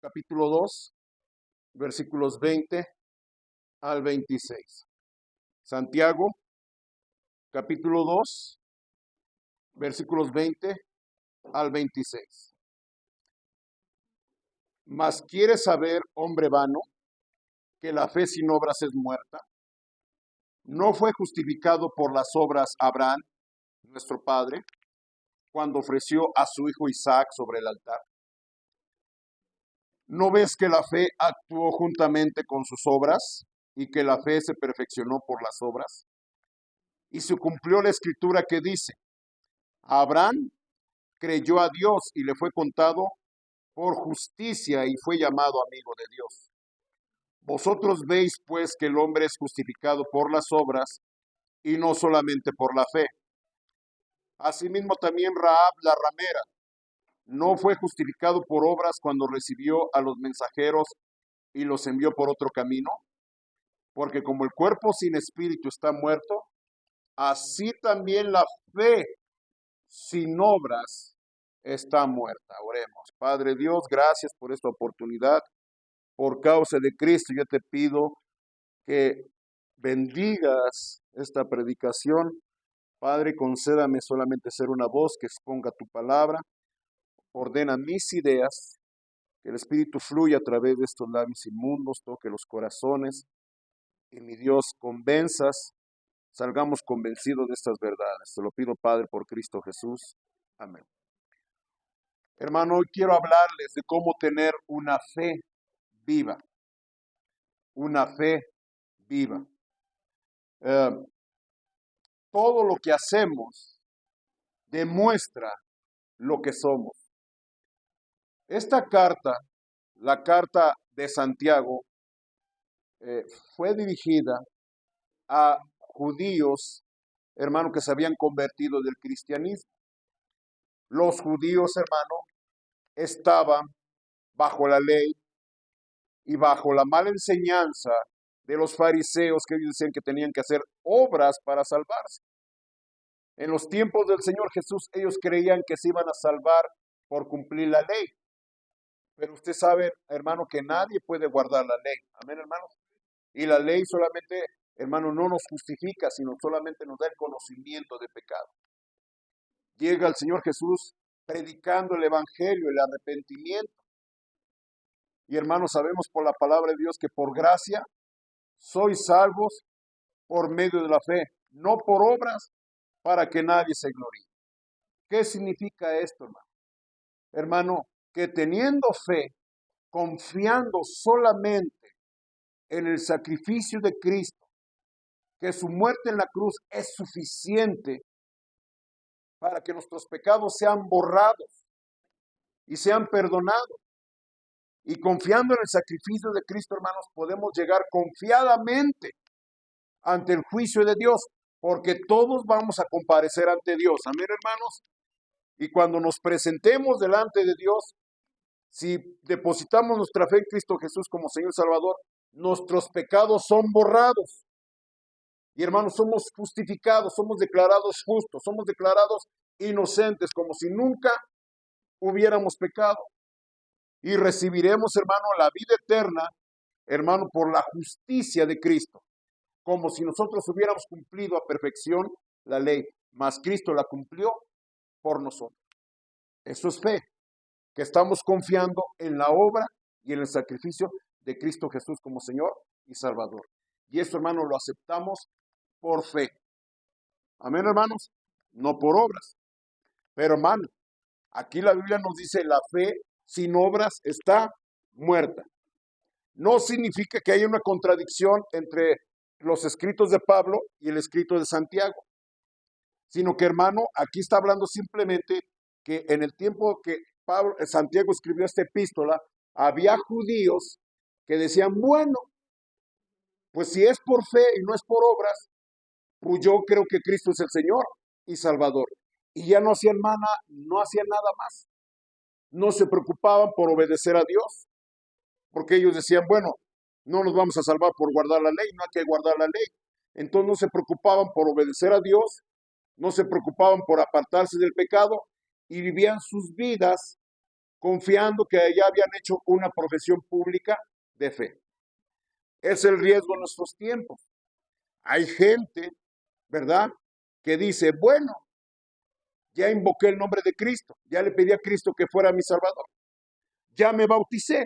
capítulo 2, versículos 20 al 26. Santiago, capítulo 2, versículos 20 al 26. Mas quieres saber, hombre vano, que la fe sin obras es muerta. ¿No fue justificado por las obras Abraham, nuestro padre, cuando ofreció a su hijo Isaac sobre el altar? ¿No ves que la fe actuó juntamente con sus obras y que la fe se perfeccionó por las obras? Y se cumplió la escritura que dice: Abraham creyó a Dios y le fue contado por justicia y fue llamado amigo de Dios. Vosotros veis pues que el hombre es justificado por las obras y no solamente por la fe. Asimismo también Rahab la ramera no fue justificado por obras cuando recibió a los mensajeros y los envió por otro camino, porque como el cuerpo sin espíritu está muerto, así también la fe sin obras está muerta. Oremos. Padre Dios, gracias por esta oportunidad. Por causa de Cristo, yo te pido que bendigas esta predicación. Padre, concédame solamente ser una voz que exponga tu palabra. Ordena mis ideas, que el Espíritu fluya a través de estos labios inmundos, toque los corazones, y mi Dios, salgamos convencidos de estas verdades. Te lo pido, Padre, por Cristo Jesús. Amén. Hermano, hoy quiero hablarles de cómo tener una fe viva. Una fe viva. Todo lo que hacemos demuestra lo que somos. Esta carta, la carta de Santiago, fue dirigida a judíos, hermano, que se habían convertido del cristianismo. Los judíos, hermano, estaban bajo la ley y bajo la mala enseñanza de los fariseos, que ellos decían que tenían que hacer obras para salvarse. En los tiempos del Señor Jesús, ellos creían que se iban a salvar por cumplir la ley. Pero usted sabe, hermano, que nadie puede guardar la ley. Amén, hermanos. Y la ley solamente, hermano, no nos justifica, sino solamente nos da el conocimiento de pecado. Llega el Señor Jesús predicando el evangelio, el arrepentimiento. Y hermanos, sabemos por la palabra de Dios que por gracia sois salvos por medio de la fe, no por obras, para que nadie se gloríe. ¿Qué significa esto, hermano? Hermano, que teniendo fe, confiando solamente en el sacrificio de Cristo, que su muerte en la cruz es suficiente para que nuestros pecados sean borrados y sean perdonados. Y confiando en el sacrificio de Cristo, hermanos, podemos llegar confiadamente ante el juicio de Dios, porque todos vamos a comparecer ante Dios. Amén, hermanos. Y cuando nos presentemos delante de Dios, si depositamos nuestra fe en Cristo Jesús como Señor Salvador, nuestros pecados son borrados. Y hermanos, somos justificados, somos declarados justos, somos declarados inocentes, como si nunca hubiéramos pecado. Y recibiremos, hermano, la vida eterna, hermano, por la justicia de Cristo, como si nosotros hubiéramos cumplido a perfección la ley, mas Cristo la cumplió por nosotros. Eso es fe, que estamos confiando en la obra y en el sacrificio de Cristo Jesús como Señor y Salvador. Y eso, hermano, lo aceptamos por fe. Amén, hermanos, no por obras. Pero, hermano, aquí la Biblia nos dice: la fe sin obras está muerta. No significa que haya una contradicción entre los escritos de Pablo y el escrito de Santiago, sino que, hermano, aquí está hablando simplemente que en el tiempo que Santiago escribió esta epístola, había judíos que decían: bueno, pues si es por fe y no es por obras, pues yo creo que Cristo es el Señor y Salvador. Y ya no hacían nada más. No se preocupaban por obedecer a Dios, porque ellos decían: bueno, no nos vamos a salvar por guardar la ley, no hay que guardar la ley. Entonces no se preocupaban por obedecer a Dios, no se preocupaban por apartarse del pecado y vivían sus vidas confiando que ya habían hecho una profesión pública de fe. Es el riesgo en nuestros tiempos. Hay gente, ¿verdad?, que dice, bueno, ya invoqué el nombre de Cristo, ya le pedí a Cristo que fuera mi Salvador, ya me bauticé,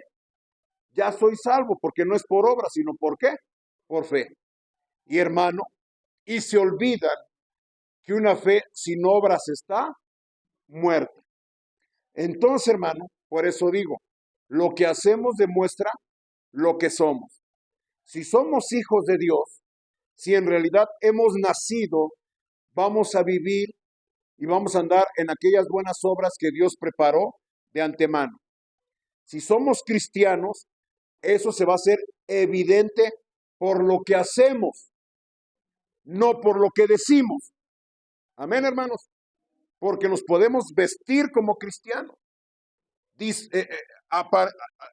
ya soy salvo, porque no es por obra, sino ¿por qué? Por fe. Y hermano, y se olvidan que una fe sin obras está muerta. Entonces, hermano, por eso digo, lo que hacemos demuestra lo que somos. Si somos hijos de Dios, si en realidad hemos nacido, vamos a vivir y vamos a andar en aquellas buenas obras que Dios preparó de antemano. Si somos cristianos, eso se va a hacer evidente por lo que hacemos, no por lo que decimos. Amén, hermanos. Porque nos podemos vestir como cristianos,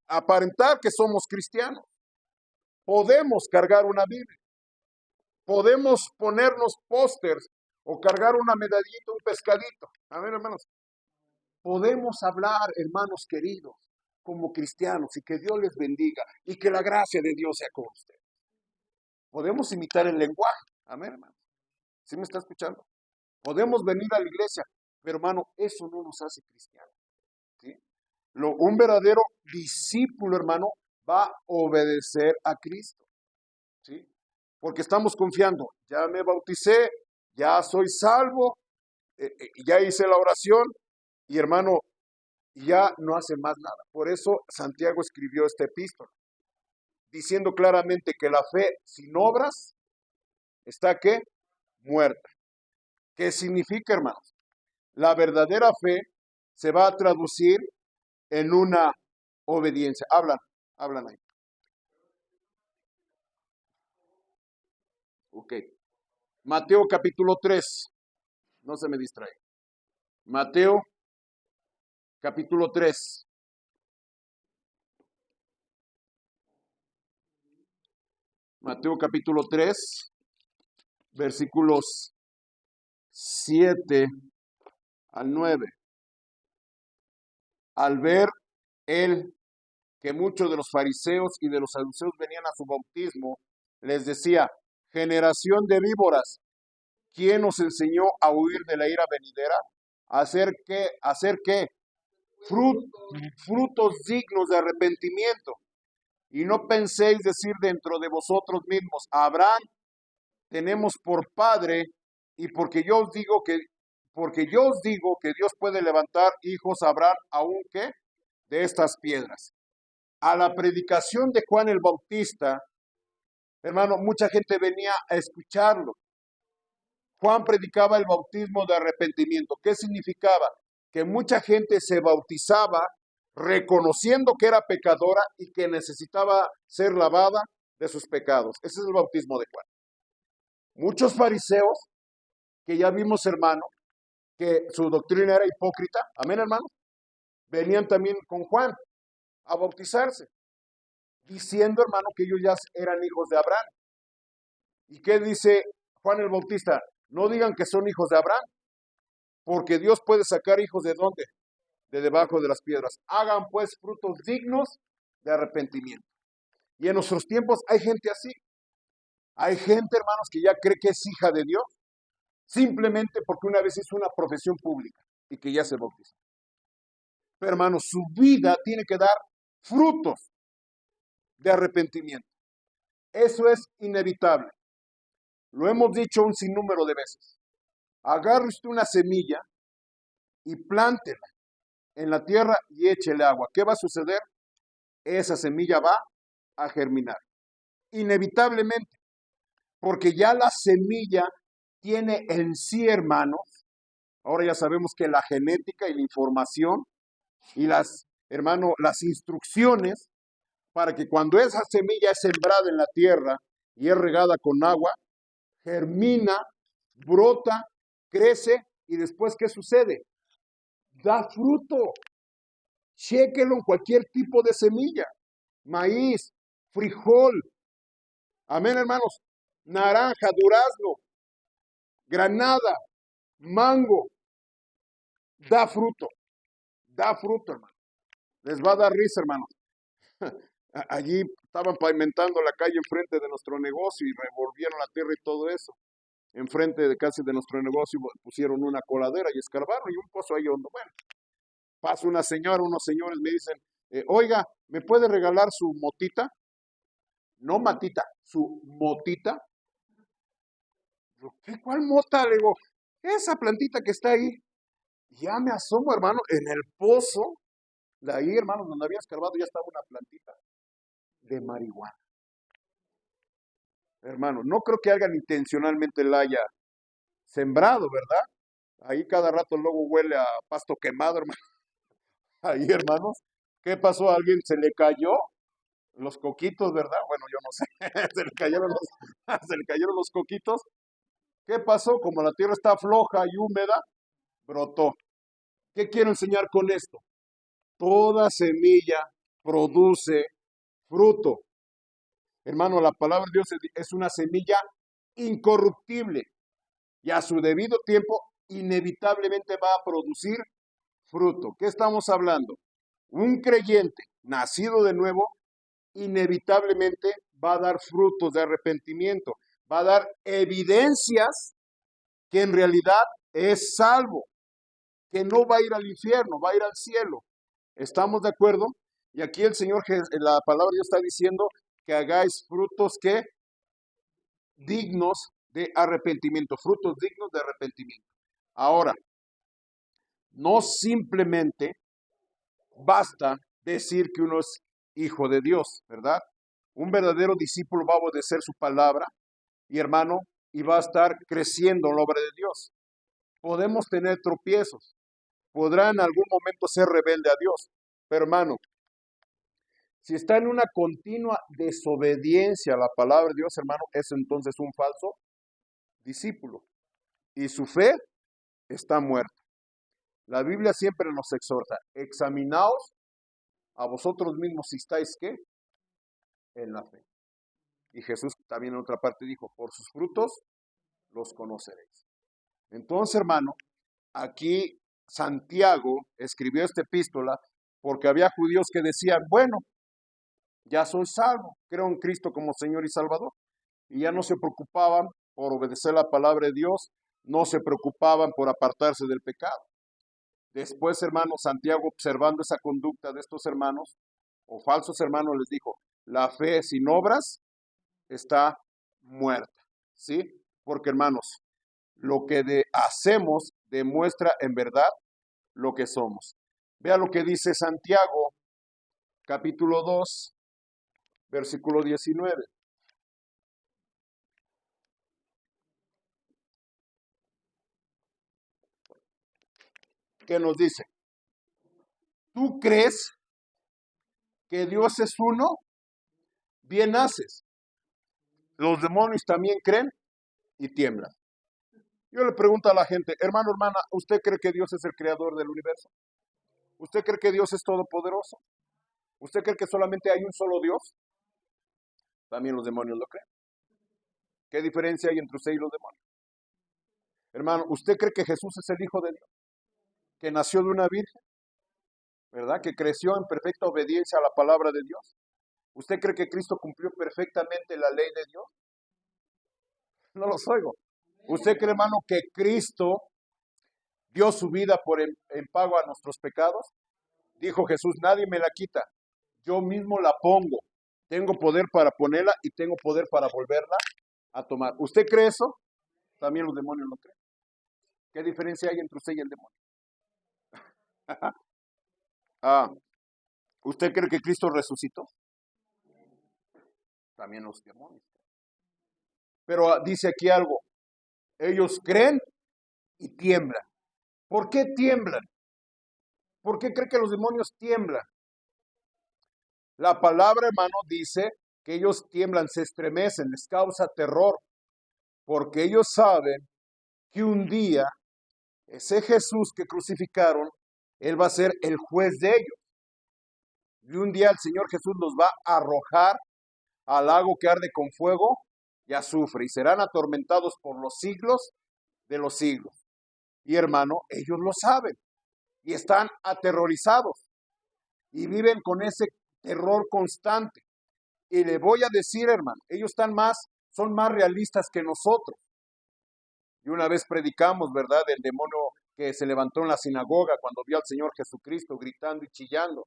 aparentar que somos cristianos. Podemos cargar una Biblia, podemos ponernos pósters o cargar una medallita, un pescadito. Amén, hermanos. Podemos hablar, hermanos queridos, como cristianos, y que Dios les bendiga y que la gracia de Dios sea con ustedes. Podemos imitar el lenguaje. Amén, hermanos. ¿Sí me está escuchando? Podemos venir a la iglesia, pero hermano, eso no nos hace cristianos. ¿Sí? Un verdadero discípulo, hermano, va a obedecer a Cristo. ¿Sí? Porque estamos confiando, ya me bauticé, ya soy salvo, ya hice la oración y hermano, ya no hace más nada. Por eso Santiago escribió esta epístola, diciendo claramente que la fe sin obras está ¿qué? Muerta. ¿Qué significa, hermanos? La verdadera fe se va a traducir en una obediencia. Hablan ahí. Ok. Mateo capítulo 3. No se me distrae. Mateo capítulo 3. Mateo capítulo 3, versículos 7 al 9. Al ver él que muchos de los fariseos y de los saduceos venían a su bautismo, les decía, generación de víboras, ¿quién os enseñó a huir de la ira venidera? ¿Hacer qué? Frutos dignos de arrepentimiento. Y no penséis decir dentro de vosotros mismos, Abraham tenemos por padre, y porque yo os digo que Dios puede levantar hijos a Abraham aunque de estas piedras. A la predicación de Juan el Bautista, hermano, mucha gente venía a escucharlo. Juan predicaba el bautismo de arrepentimiento. ¿Qué significaba? Que mucha gente se bautizaba reconociendo que era pecadora y que necesitaba ser lavada de sus pecados. Ese es el bautismo de Juan. Muchos fariseos, que ya vimos, hermano, que su doctrina era hipócrita, amén, hermano, venían también con Juan a bautizarse, diciendo, hermano, que ellos ya eran hijos de Abraham. ¿Y qué dice Juan el Bautista? No digan que son hijos de Abraham, porque Dios puede sacar hijos ¿de dónde? De debajo de las piedras. Hagan pues frutos dignos de arrepentimiento. Y en nuestros tiempos hay gente así. Hay gente, hermanos, que ya cree que es hija de Dios, simplemente porque una vez hizo una profesión pública y que ya se bautizó. Pero, hermanos, su vida tiene que dar frutos de arrepentimiento. Eso es inevitable. Lo hemos dicho un sinnúmero de veces. Agarre usted una semilla y plántela en la tierra y échele agua. ¿Qué va a suceder? Esa semilla va a germinar. Inevitablemente. Porque ya la semilla tiene en sí, hermanos, ahora ya sabemos que la genética y la información y las instrucciones para que cuando esa semilla es sembrada en la tierra y es regada con agua, germina, brota, crece y después ¿qué sucede? Da fruto. Chéquelo en cualquier tipo de semilla. Maíz, frijol. Amén, hermanos. Naranja, durazno, granada, mango. Da fruto, hermano. Les va a dar risa, hermanos. Allí estaban pavimentando la calle enfrente de nuestro negocio y revolvieron la tierra y todo eso. Enfrente de casi de nuestro negocio pusieron una coladera y escarbaron y un pozo ahí hondo. Bueno, pasa una señora, unos señores me dicen, oiga, ¿me puede regalar su motita? No matita, su motita. ¿Qué, cuál mota? Le digo, esa plantita que está ahí. Ya me asomo, hermano, en el pozo, de ahí, hermano, donde había escarbado ya estaba una plantita de marihuana. Hermano, no creo que alguien intencionalmente la haya sembrado, ¿verdad? Ahí cada rato luego huele a pasto quemado, hermano. Ahí, hermanos, ¿qué pasó? ¿A alguien se le cayó los coquitos, verdad? Bueno, yo no sé, se le cayeron los coquitos. ¿Qué pasó? Como la tierra está floja y húmeda, brotó. ¿Qué quiero enseñar con esto? Toda semilla produce fruto. Hermano, la palabra de Dios es una semilla incorruptible y a su debido tiempo inevitablemente va a producir fruto. ¿Qué estamos hablando? Un creyente nacido de nuevo inevitablemente va a dar frutos de arrepentimiento, va a dar evidencias que en realidad es salvo, que no va a ir al infierno, va a ir al cielo. ¿Estamos de acuerdo? Y aquí el Señor, la palabra de Dios está diciendo que hagáis frutos que dignos de arrepentimiento, frutos dignos de arrepentimiento. Ahora, no simplemente basta decir que uno es hijo de Dios, ¿verdad? Un verdadero discípulo va a obedecer su palabra y hermano, y va a estar creciendo en la obra de Dios. Podemos tener tropiezos, podrá en algún momento ser rebelde a Dios, pero hermano, si está en una continua desobediencia a la palabra de Dios, hermano, es entonces un falso discípulo y su fe está muerta. La Biblia siempre nos exhorta, examinaos a vosotros mismos si estáis, ¿qué? En la fe. Y Jesús también en otra parte dijo, por sus frutos los conoceréis. Entonces, hermano, aquí Santiago escribió esta epístola porque había judíos que decían, bueno, ya soy salvo, creo en Cristo como Señor y Salvador. Y ya no se preocupaban por obedecer la palabra de Dios, no se preocupaban por apartarse del pecado. Después, hermano, Santiago, observando esa conducta de estos hermanos, o falsos hermanos, les dijo, la fe sin obras está muerta, ¿sí? Porque, hermanos, lo que hacemos demuestra en verdad lo que somos. Vea lo que dice Santiago, capítulo 2, versículo 19. ¿Qué nos dice? ¿Tú crees que Dios es uno? Bien haces. Los demonios también creen y tiemblan. Yo le pregunto a la gente, hermano, hermana, ¿usted cree que Dios es el creador del universo? ¿Usted cree que Dios es todopoderoso? ¿Usted cree que solamente hay un solo Dios? También los demonios lo creen. ¿Qué diferencia hay entre usted y los demonios? Hermano, ¿usted cree que Jesús es el Hijo de Dios? ¿Que nació de una virgen? ¿Verdad? ¿Que creció en perfecta obediencia a la palabra de Dios? ¿Usted cree que Cristo cumplió perfectamente la ley de Dios? No los oigo. ¿Usted cree, hermano, que Cristo dio su vida en pago a nuestros pecados? Dijo Jesús, nadie me la quita, yo mismo la pongo. Tengo poder para ponerla y tengo poder para volverla a tomar. ¿Usted cree eso? También los demonios lo creen. ¿Qué diferencia hay entre usted y el demonio? Ah, ¿usted cree que Cristo resucitó? También los demonios. Pero dice aquí algo, ellos creen y tiemblan. ¿Por qué tiemblan? ¿Por qué cree que los demonios tiemblan? La palabra, hermano, dice que ellos tiemblan, se estremecen, les causa terror, porque ellos saben que un día ese Jesús que crucificaron, Él va a ser el juez de ellos. Y un día el Señor Jesús los va a arrojar al lago que arde con fuego y azufre, y serán atormentados por los siglos de los siglos. Y hermano, ellos lo saben y están aterrorizados. y viven con ese terror constante. Y le voy a decir, hermano, ellos son más realistas que nosotros. Y una vez predicamos, ¿verdad?, del demonio que se levantó en la sinagoga cuando vio al Señor Jesucristo gritando y chillando.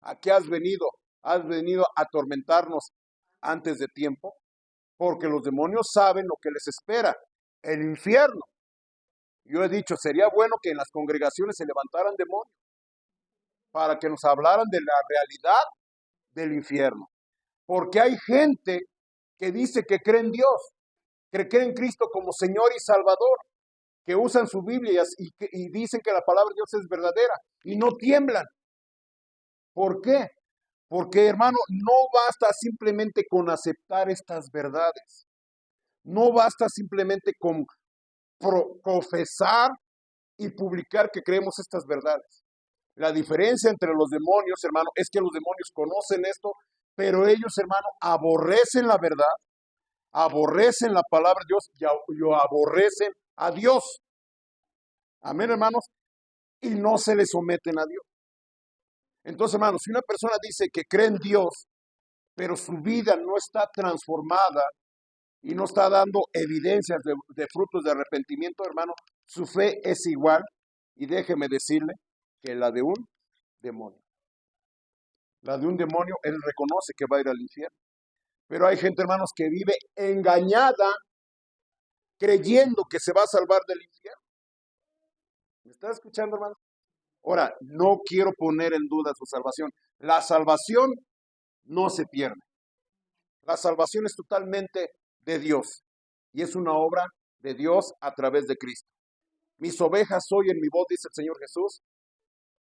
¿A qué has venido? ¿Has venido a atormentarnos antes de tiempo? Porque los demonios saben lo que les espera, el infierno. Yo he dicho, sería bueno que en las congregaciones se levantaran demonios para que nos hablaran de la realidad del infierno. Porque hay gente que dice que cree en Dios, que cree en Cristo como Señor y Salvador, que usan sus Biblias y dicen que la palabra de Dios es verdadera y no tiemblan. ¿Por qué? Porque, hermano, no basta simplemente con aceptar estas verdades. No basta simplemente con profesar y publicar que creemos estas verdades. La diferencia entre los demonios, hermano, es que los demonios conocen esto, pero ellos, hermano, aborrecen la verdad, aborrecen la palabra de Dios y aborrecen a Dios. Amén, hermanos, y no se le someten a Dios. Entonces, hermanos, si una persona dice que cree en Dios, pero su vida no está transformada y no está dando evidencias de frutos de arrepentimiento, hermano, su fe es igual, y déjeme decirle, que la de un demonio. La de un demonio, él reconoce que va a ir al infierno. Pero hay gente, hermanos, que vive engañada, creyendo que se va a salvar del infierno. ¿Me está escuchando, hermano? Ahora, no quiero poner en duda su salvación. La salvación no se pierde. La salvación es totalmente de Dios y es una obra de Dios a través de Cristo. Mis ovejas oyen mi voz, dice el Señor Jesús,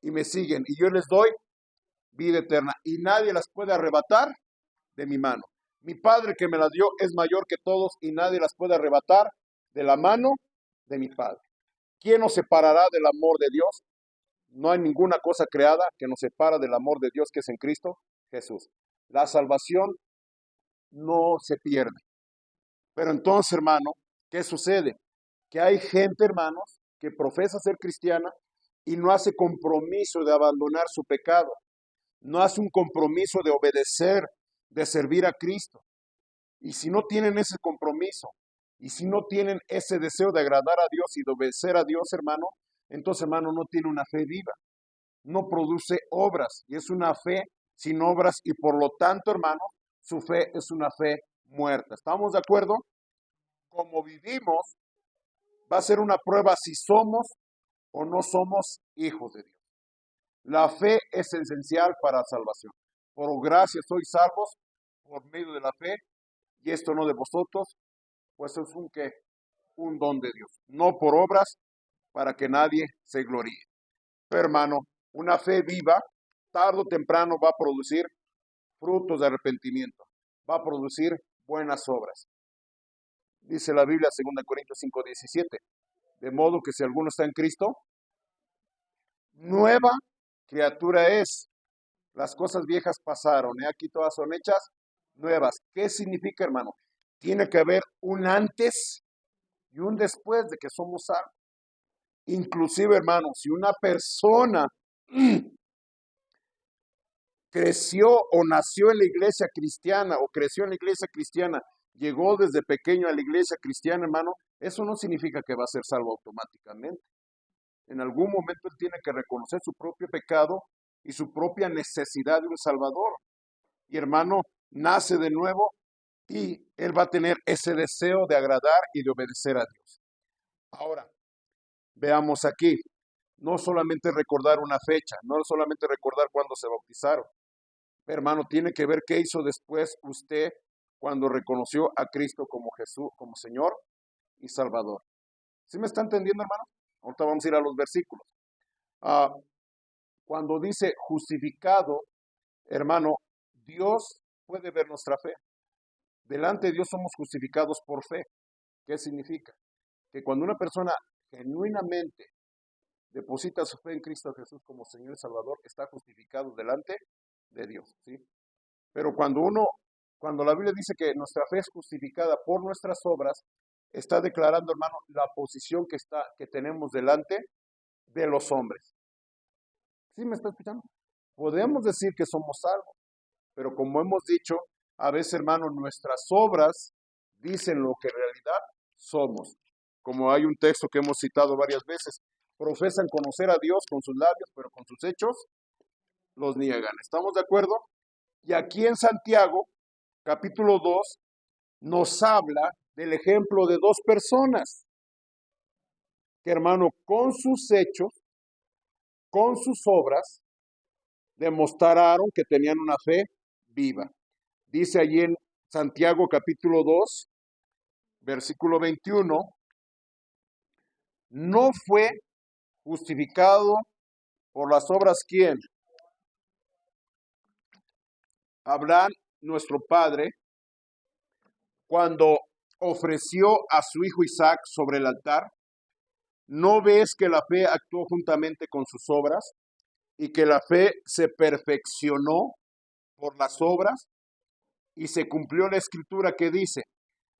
y me siguen, y yo les doy vida eterna, y nadie las puede arrebatar de mi mano. Mi Padre que me las dio es mayor que todos, y nadie las puede arrebatar de la mano de mi Padre. ¿Quién nos separará del amor de Dios? No hay ninguna cosa creada que nos separa del amor de Dios que es en Cristo Jesús. La salvación no se pierde. Pero entonces, hermano, ¿qué sucede? Que hay gente, hermanos, que profesa ser cristiana y no hace compromiso de abandonar su pecado. No hace un compromiso de obedecer, de servir a Cristo. Y si no tienen ese compromiso, y si no tienen ese deseo de agradar a Dios y de obedecer a Dios, hermano, entonces, hermano, no tiene una fe viva. No produce obras, y es una fe sin obras, y por lo tanto, hermano, su fe es una fe muerta. ¿Estamos de acuerdo? Como vivimos, va a ser una prueba si somos o no somos hijos de Dios. La fe es esencial para la salvación. Por gracia sois salvos por medio de la fe, y esto no de vosotros, pues es un don de Dios, no por obras para que nadie se gloríe. Pero, hermano, una fe viva, tarde o temprano va a producir frutos de arrepentimiento, va a producir buenas obras. Dice la Biblia, 2 Corintios 5:17, de modo que si alguno está en Cristo, nueva criatura es. Las cosas viejas pasaron, y aquí todas son hechas nuevas. ¿Qué significa, hermano? Tiene que haber un antes y un después de que somos salvos. Inclusive, hermano, si una persona creció o nació en la iglesia cristiana o creció en la iglesia cristiana, llegó desde pequeño a la iglesia cristiana, hermano, eso no significa que va a ser salvo automáticamente. En algún momento él tiene que reconocer su propio pecado y su propia necesidad de un Salvador. Y, hermano, nace de nuevo y él va a tener ese deseo de agradar y de obedecer a Dios. Ahora, veamos aquí, no solamente recordar una fecha, no solamente recordar cuándo se bautizaron. Hermano, tiene que ver qué hizo después usted cuando reconoció a Cristo como Jesús, como Señor y Salvador. ¿Sí me está entendiendo, hermano? Ahorita vamos a ir a los versículos. Cuando dice justificado, hermano, Dios puede ver nuestra fe. Delante de Dios somos justificados por fe. ¿Qué significa? Que cuando una persona genuinamente deposita su fe en Cristo Jesús como Señor y Salvador, está justificado delante de Dios, ¿sí? Pero cuando la Biblia dice que nuestra fe es justificada por nuestras obras, está declarando, hermano, la posición que tenemos delante de los hombres. ¿Sí me está escuchando? podemos decir que somos salvos, pero como hemos dicho, a veces, hermano, nuestras obras dicen lo que en realidad somos. Como hay un texto que hemos citado varias veces, profesan conocer a Dios con sus labios, pero con sus hechos los niegan. ¿Estamos de acuerdo? Y aquí en Santiago, capítulo 2, nos habla del ejemplo de dos personas que, hermano, con sus hechos, con sus obras, demostraron que tenían una fe viva. Dice allí en Santiago capítulo 2, versículo 21, no fue justificado por las obras ¿quién? Abraham, nuestro padre, cuando ofreció a su hijo Isaac sobre el altar. ¿No ves que la fe actuó juntamente con sus obras y que la fe se perfeccionó por las obras? Y se cumplió la escritura que dice,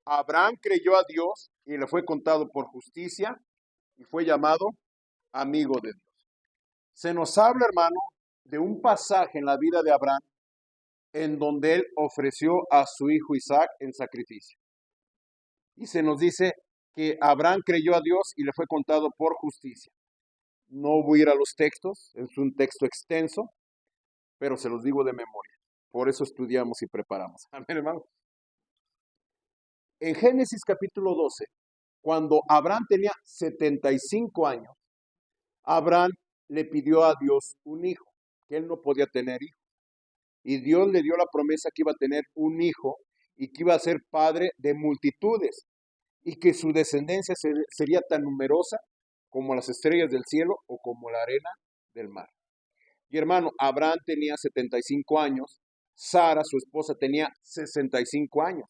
Abraham creyó a Dios y le fue contado por justicia y fue llamado amigo de Dios. Se nos habla, hermano, de un pasaje en la vida de Abraham en donde él ofreció a su hijo Isaac en sacrificio. Y se nos dice que Abraham creyó a Dios y le fue contado por justicia. No voy a ir a los textos, es un texto extenso, pero se los digo de memoria. Por eso estudiamos y preparamos. Amén, hermano. En Génesis capítulo 12, cuando Abraham tenía 75 años, Abraham le pidió a Dios un hijo, que él no podía tener hijo. Y Dios le dio la promesa que iba a tener un hijo y que iba a ser padre de multitudes y que su descendencia sería tan numerosa como las estrellas del cielo o como la arena del mar. Y hermano, Abraham tenía 75 años, Sara, su esposa, tenía 65 años.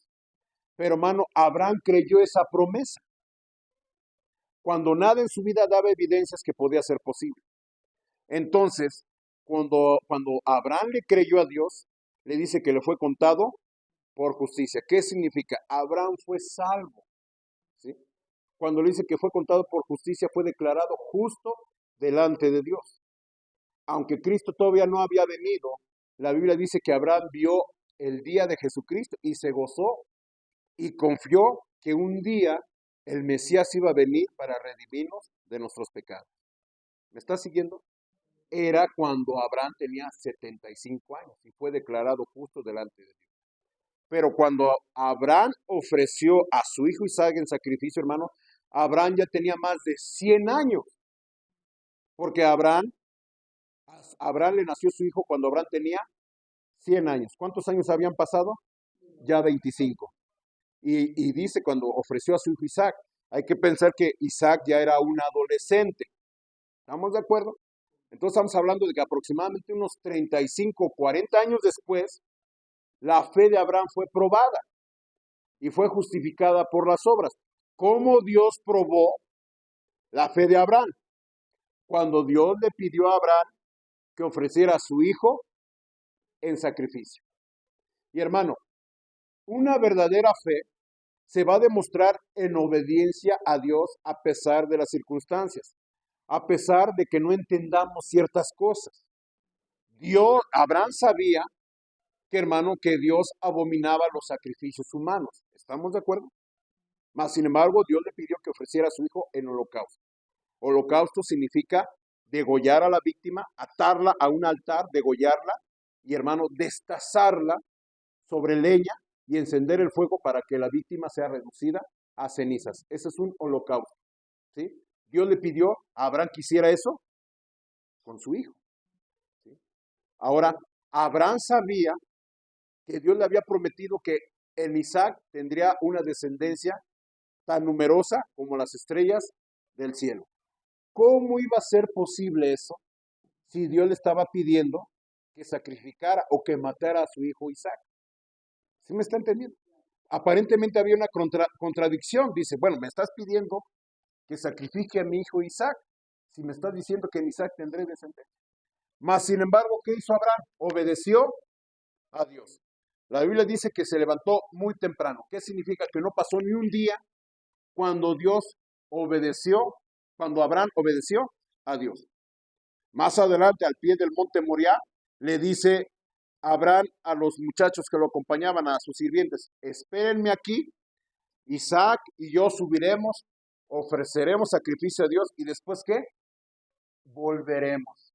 Pero hermano, Abraham creyó esa promesa, cuando nada en su vida daba evidencias que podía ser posible. Entonces, cuando Abraham le creyó a Dios, le dice que le fue contado por justicia. ¿Qué significa? Abraham fue salvo. ¿Sí? Cuando le dice que fue contado por justicia, fue declarado justo delante de Dios. Aunque Cristo todavía no había venido, la Biblia dice que Abraham vio el día de Jesucristo y se gozó y confió que un día el Mesías iba a venir para redimirnos de nuestros pecados. ¿Me estás siguiendo? Era cuando Abraham tenía 75 años y fue declarado justo delante de Dios. Pero cuando Abraham ofreció a su hijo Isaac en sacrificio, hermano, Abraham ya tenía más de 100 años. Porque a Abraham le nació su hijo cuando Abraham tenía 100 años. ¿Cuántos años habían pasado? Ya 25. Y dice cuando ofreció a su hijo Isaac, hay que pensar que Isaac ya era un adolescente. ¿Estamos de acuerdo? Entonces estamos hablando de que aproximadamente unos 35, 40 años después, la fe de Abraham fue probada y fue justificada por las obras. ¿Cómo Dios probó la fe de Abraham? Cuando Dios le pidió a Abraham que ofreciera a su hijo en sacrificio. Y hermano, una verdadera fe se va a demostrar en obediencia a Dios a pesar de las circunstancias, a pesar de que no entendamos ciertas cosas. Abraham sabía que, hermano, que Dios abominaba los sacrificios humanos. ¿Estamos de acuerdo? Mas, sin embargo, Dios le pidió que ofreciera a su hijo en holocausto. Holocausto significa degollar a la víctima, atarla a un altar, degollarla y, hermano, destazarla sobre leña y encender el fuego para que la víctima sea reducida a cenizas. Ese es un holocausto. ¿Sí? Dios le pidió a Abraham que hiciera eso con su hijo. ¿Sí? Ahora, Abraham sabía que Dios le había prometido que en Isaac tendría una descendencia tan numerosa como las estrellas del cielo. ¿Cómo iba a ser posible eso si Dios le estaba pidiendo que sacrificara o que matara a su hijo Isaac? ¿Sí me está entendiendo? Aparentemente había una contradicción. Dice, bueno, me estás pidiendo que sacrifique a mi hijo Isaac, si me estás diciendo que en Isaac tendré descendencia. Mas, sin embargo, ¿qué hizo Abraham? Obedeció a Dios. La Biblia dice que se levantó muy temprano. ¿Qué significa? Que no pasó ni un día cuando cuando Abraham obedeció a Dios. Más adelante, al pie del monte Moriah, le dice Abraham a los muchachos que lo acompañaban, a sus sirvientes, espérenme aquí, Isaac y yo subiremos, ofreceremos sacrificio a Dios y después ¿qué? Volveremos.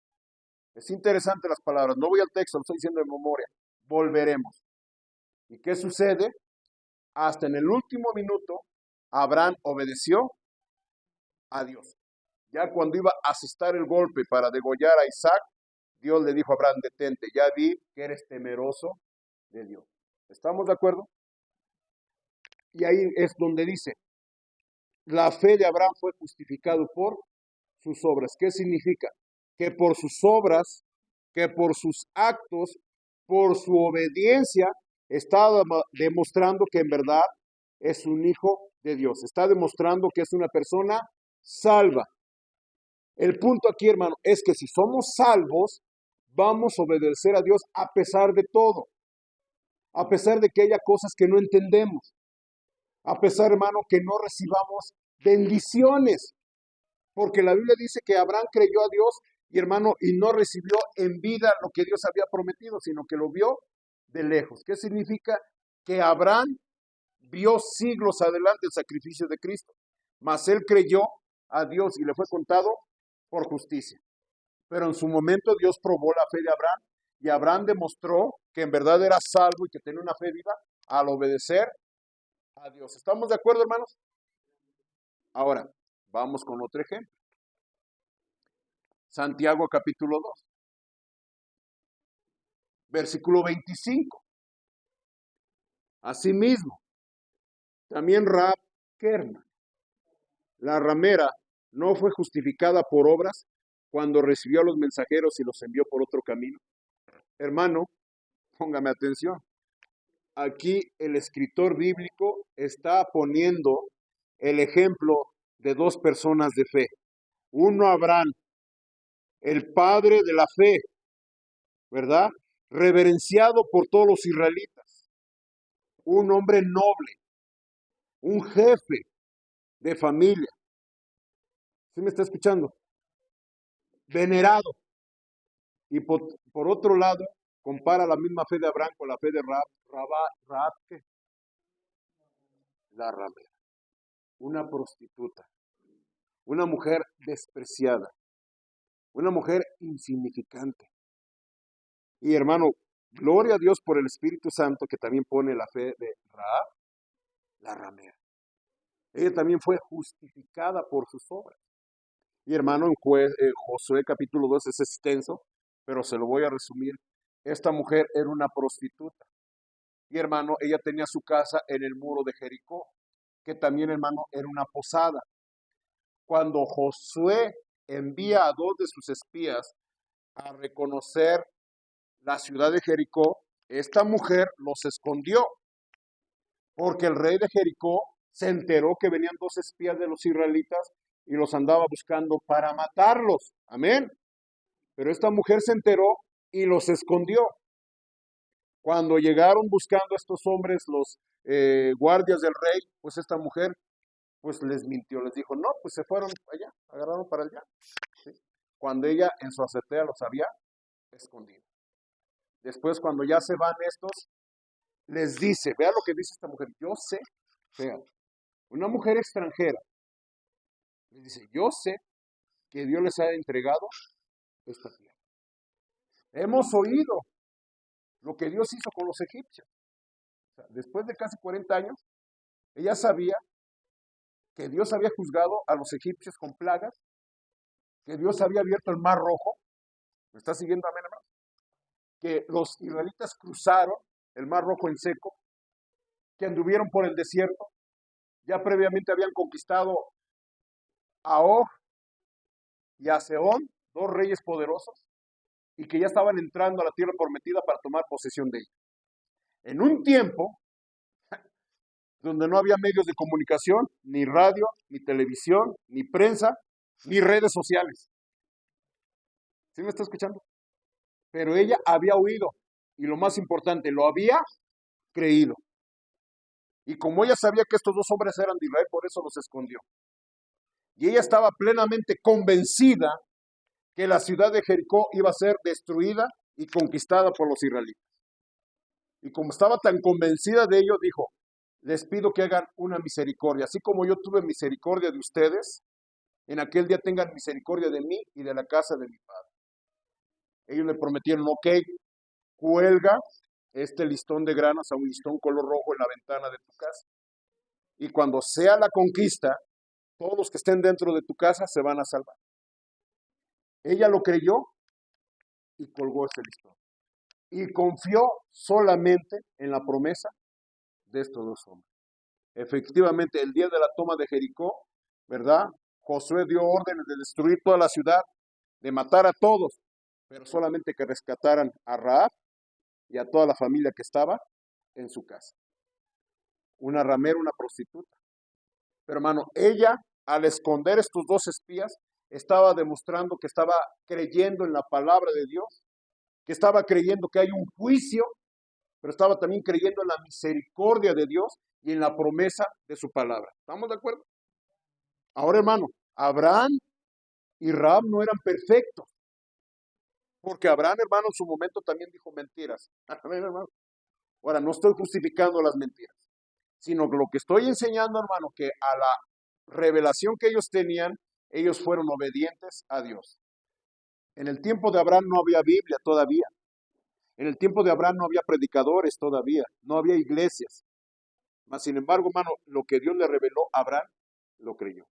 Es interesante las palabras, no voy al texto, lo estoy diciendo de memoria, volveremos. ¿Y qué sucede? Hasta en el último minuto, Abraham obedeció a Dios. Ya cuando iba a asestar el golpe para degollar a Isaac, Dios le dijo a Abraham, detente, ya vi que eres temeroso de Dios. ¿Estamos de acuerdo? Y ahí es donde dice, la fe de Abraham fue justificado por sus obras. ¿Qué significa? Que por sus obras, que por sus actos, por su obediencia, está demostrando que en verdad es un hijo de Dios. Está demostrando que es una persona salva. El punto aquí, hermano, es que si somos salvos, vamos a obedecer a Dios a pesar de todo. A pesar de que haya cosas que no entendemos. A pesar, hermano, que no recibamos bendiciones. Porque la Biblia dice que Abraham creyó a Dios y, hermano, y no recibió en vida lo que Dios había prometido, sino que lo vio de lejos. ¿Qué significa? Que Abraham vio siglos adelante el sacrificio de Cristo. Mas él creyó a Dios y le fue contado por justicia. Pero en su momento Dios probó la fe de Abraham y Abraham demostró que en verdad era salvo y que tenía una fe viva al obedecer a Dios. ¿Estamos de acuerdo, hermanos? Ahora, vamos con otro ejemplo. Santiago capítulo 2, versículo 25. Asimismo, también Rahab Kerman, la ramera, no fue justificada por obras cuando recibió a los mensajeros y los envió por otro camino. Hermano, póngame atención. Aquí el escritor bíblico está poniendo el ejemplo de dos personas de fe. Uno, Abraham, el padre de la fe, ¿verdad? Reverenciado por todos los israelitas. Un hombre noble, un jefe de familia. ¿Sí me está escuchando? Venerado. Y por otro lado, compara la misma fe de Abraham con la fe de Rahab, ¿qué? La ramera. Una prostituta. Una mujer despreciada. Una mujer insignificante. Y hermano, gloria a Dios por el Espíritu Santo que también pone la fe de Rahab, la ramera. Ella también fue justificada por sus obras. Y hermano, en Josué capítulo 2 es extenso, pero se lo voy a resumir. Esta mujer era una prostituta. Y hermano, ella tenía su casa en el muro de Jericó, que también, hermano, era una posada. Cuando Josué envía a dos de sus espías a reconocer la ciudad de Jericó, esta mujer los escondió, porque el rey de Jericó se enteró que venían dos espías de los israelitas y los andaba buscando para matarlos. Amén. Pero esta mujer se enteró y los escondió. Cuando llegaron buscando a estos hombres, los guardias del rey, pues esta mujer pues les mintió, les dijo, no, pues se fueron allá, agarraron para allá. ¿Sí? Cuando ella en su azotea los había escondido. Después, cuando ya se van estos, les dice, vea lo que dice esta mujer, yo sé, vean, una mujer extranjera, les dice, yo sé que Dios les ha entregado esta tierra. Hemos oído lo que Dios hizo con los egipcios. O sea, después de casi 40 años, ella sabía que Dios había juzgado a los egipcios con plagas, que Dios había abierto el mar rojo. ¿Me está siguiendo, amén, hermano? Que los israelitas cruzaron el mar rojo en seco, que anduvieron por el desierto, ya previamente habían conquistado a Og y a Sehón, dos reyes poderosos, y que ya estaban entrando a la tierra prometida para tomar posesión de ella. En un tiempo donde no había medios de comunicación, ni radio, ni televisión, ni prensa, ni redes sociales. ¿Sí me está escuchando? Pero ella había oído, y lo más importante, lo había creído. Y como ella sabía que estos dos hombres eran de Israel, por eso los escondió. Y ella estaba plenamente convencida que la ciudad de Jericó iba a ser destruida y conquistada por los israelitas. Y como estaba tan convencida de ello, dijo, les pido que hagan una misericordia. Así como yo tuve misericordia de ustedes, en aquel día tengan misericordia de mí y de la casa de mi padre. Ellos le prometieron, ok, cuelga este listón de granos a un listón color rojo en la ventana de tu casa. Y cuando sea la conquista, todos los que estén dentro de tu casa se van a salvar. Ella lo creyó y colgó ese listón. Y confió solamente en la promesa de estos dos hombres. Efectivamente, el día de la toma de Jericó, ¿verdad? Josué dio órdenes de destruir toda la ciudad, de matar a todos, pero solamente que rescataran a Rahab y a toda la familia que estaba en su casa. Una ramera, una prostituta. Pero hermano, ella, al esconder estos dos espías, estaba demostrando que estaba creyendo en la palabra de Dios, que estaba creyendo que hay un juicio, pero estaba también creyendo en la misericordia de Dios y en la promesa de su palabra. ¿Estamos de acuerdo? Ahora, hermano, Abraham y Rahab no eran perfectos, porque Abraham, hermano, en su momento también dijo mentiras. Amén, hermano. Ahora, no estoy justificando las mentiras, sino que lo que estoy enseñando, hermano, que a la revelación que ellos tenían, ellos fueron obedientes a Dios. En el tiempo de Abraham no había Biblia todavía. En el tiempo de Abraham no había predicadores todavía, no había iglesias. Mas, sin embargo, hermano, lo que Dios le reveló a Abraham, lo creyó.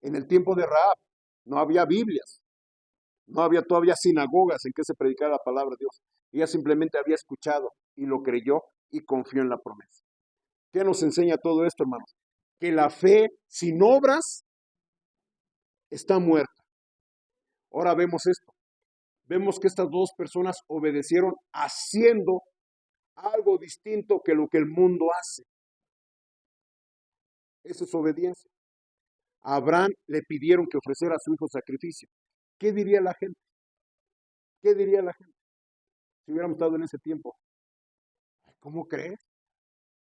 En el tiempo de Rahab no había Biblias, no había todavía sinagogas en que se predicara la palabra de Dios. Ella simplemente había escuchado y lo creyó y confió en la promesa. ¿Qué nos enseña todo esto, hermanos? Que la fe sin obras está muerta. Ahora vemos esto. Vemos que estas dos personas obedecieron haciendo algo distinto que lo que el mundo hace. Eso es obediencia. A Abraham le pidieron que ofreciera a su hijo sacrificio. ¿Qué diría la gente? ¿Qué diría la gente si hubiéramos estado en ese tiempo? ¿Cómo crees?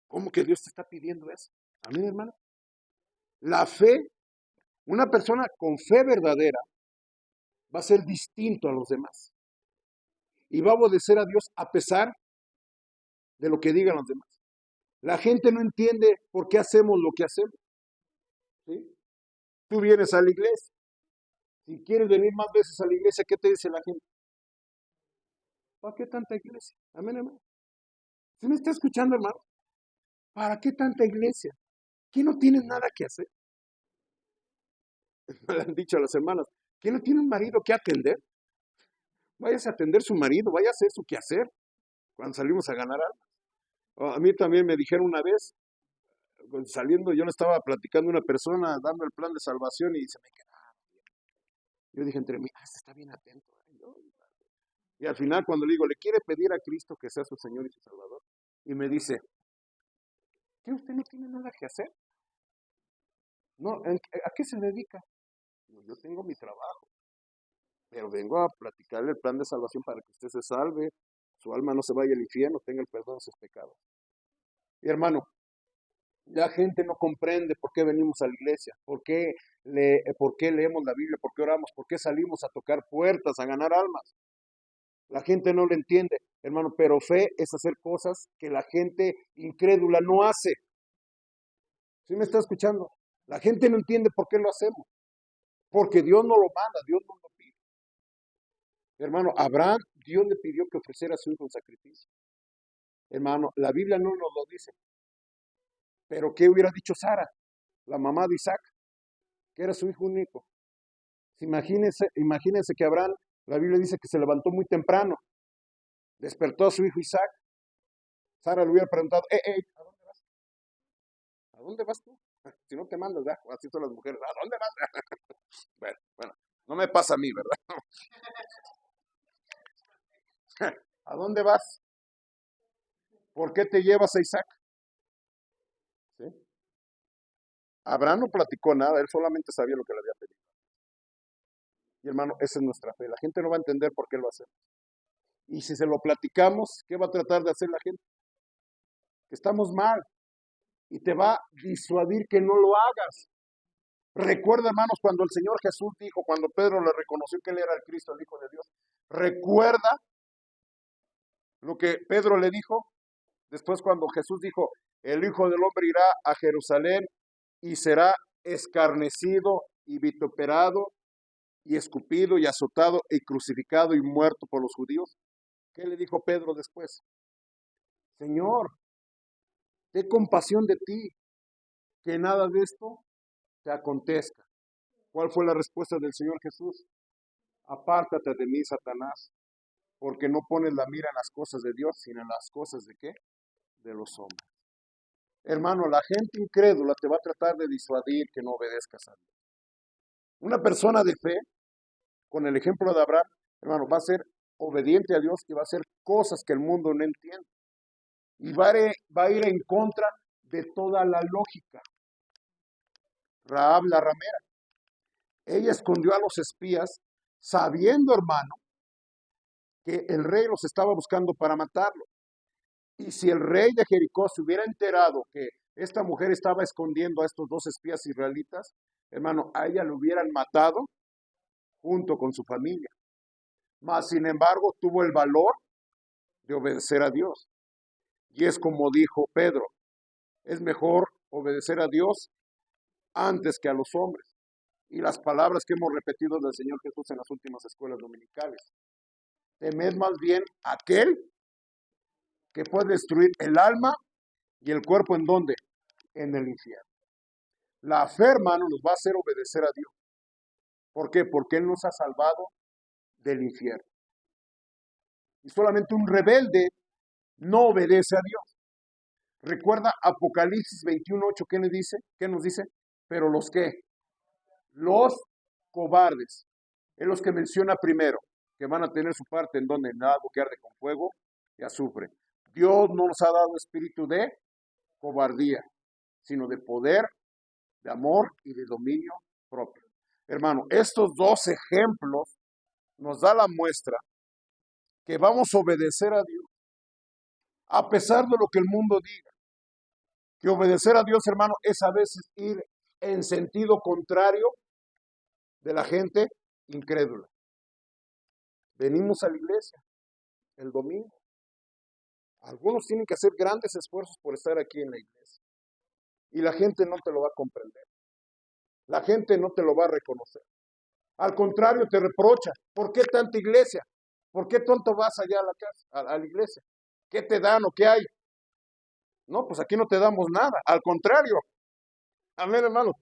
¿Cómo que Dios te está pidiendo eso? Amén, hermano. La fe, una persona con fe verdadera va a ser distinto a los demás. Y va a obedecer a Dios a pesar de lo que digan los demás. La gente no entiende por qué hacemos lo que hacemos. ¿Sí? Tú vienes a la iglesia. Si quieres venir más veces a la iglesia, ¿qué te dice la gente? ¿Para qué tanta iglesia? Amén, hermano. ¿Sí me está escuchando, hermano? ¿Para qué tanta iglesia? ¿Quién no tiene nada que hacer? Me han dicho a las hermanas, ¿quién no tiene un marido que atender? Váyase a atender su marido, vaya a hacer su quehacer cuando salimos a ganar algo. A mí también me dijeron una vez, saliendo, yo le estaba platicando a una persona, dando el plan de salvación y se me quedaba bien. Yo dije entre mí, está bien atento. Y al final cuando le digo, ¿le quiere pedir a Cristo que sea su Señor y su Salvador? Y me dice, ¿qué usted no tiene nada que hacer? No, ¿a qué se dedica? Yo tengo mi trabajo, pero vengo a platicarle el plan de salvación para que usted se salve, su alma no se vaya al infierno, tenga el perdón de sus pecados. Y hermano, la gente no comprende por qué venimos a la iglesia, por qué leemos la Biblia, por qué oramos, por qué salimos a tocar puertas, a ganar almas. La gente no lo entiende, hermano, pero fe es hacer cosas que la gente incrédula no hace. ¿Sí me está escuchando? La gente no entiende por qué lo hacemos, porque Dios no lo manda, Dios no lo pide. Hermano, Abraham, Dios le pidió que ofreciera a su hijo en sacrificio. Hermano, la Biblia no nos lo dice. Pero ¿qué hubiera dicho Sara, la mamá de Isaac, que era su hijo único? Imagínense que Abraham, la Biblia dice que se levantó muy temprano, despertó a su hijo Isaac. Sara le hubiera preguntado, ¿a dónde vas? ¿A dónde vas tú? Si no te mandas, ¿verdad? Así son las mujeres, ¿a dónde vas? Bueno, no me pasa a mí, ¿verdad? ¿A dónde vas? ¿Por qué te llevas a Isaac? ¿Sí? Abraham no platicó nada, él solamente sabía lo que le había pedido. Y hermano, esa es nuestra fe. La gente no va a entender por qué lo hacemos. Y si se lo platicamos, ¿qué va a tratar de hacer la gente? Que estamos mal. Y te va a disuadir que no lo hagas. Recuerda, hermanos, cuando el Señor Jesús dijo, cuando Pedro le reconoció que él era el Cristo, el Hijo de Dios, recuerda lo que Pedro le dijo después cuando Jesús dijo, el Hijo del Hombre irá a Jerusalén y será escarnecido y vituperado y escupido y azotado y crucificado y muerto por los judíos. ¿Qué le dijo Pedro después? Señor, ten compasión de ti, que nada de esto te acontezca. ¿Cuál fue la respuesta del Señor Jesús? Apártate de mí, Satanás, porque no pones la mira en las cosas de Dios, sino en las cosas de ¿qué? De los hombres. Hermano, la gente incrédula te va a tratar de disuadir que no obedezcas a Dios. Una persona de fe, con el ejemplo de Abraham, hermano, va a ser obediente a Dios y va a hacer cosas que el mundo no entiende. Y va a ir en contra de toda la lógica. Rahab la ramera. Ella escondió a los espías sabiendo, hermano, que el rey los estaba buscando para matarlo. Y si el rey de Jericó se hubiera enterado que esta mujer estaba escondiendo a estos dos espías israelitas, hermano, a ella lo hubieran matado junto con su familia. Mas, sin embargo, tuvo el valor de obedecer a Dios. Y es como dijo Pedro, es mejor obedecer a Dios antes que a los hombres. Y las palabras que hemos repetido del Señor Jesús en las últimas escuelas dominicales. Temed más bien aquel que puede destruir el alma y el cuerpo, ¿en dónde? En el infierno. La fe, hermano, nos va a hacer obedecer a Dios. ¿Por qué? Porque Él nos ha salvado del infierno. Y solamente un rebelde no obedece a Dios. Recuerda Apocalipsis 21:8, ¿qué nos dice? ¿Qué nos dice? Pero los que, los cobardes, es los que menciona primero, que van a tener su parte en donde nada que arde con fuego y azufre. Dios no nos ha dado espíritu de cobardía, sino de poder, de amor y de dominio propio. Hermano, estos dos ejemplos nos da la muestra que vamos a obedecer a Dios, a pesar de lo que el mundo diga. Que obedecer a Dios, hermano, es a veces ir en sentido contrario de la gente incrédula. Venimos a la iglesia el domingo. Algunos tienen que hacer grandes esfuerzos por estar aquí en la iglesia. Y la gente no te lo va a comprender. La gente no te lo va a reconocer. Al contrario, te reprocha. ¿Por qué tanta iglesia? ¿Por qué tanto vas allá a la casa, a la iglesia? ¿Qué te dan o qué hay? No, pues aquí no te damos nada. Al contrario. Amén, hermano.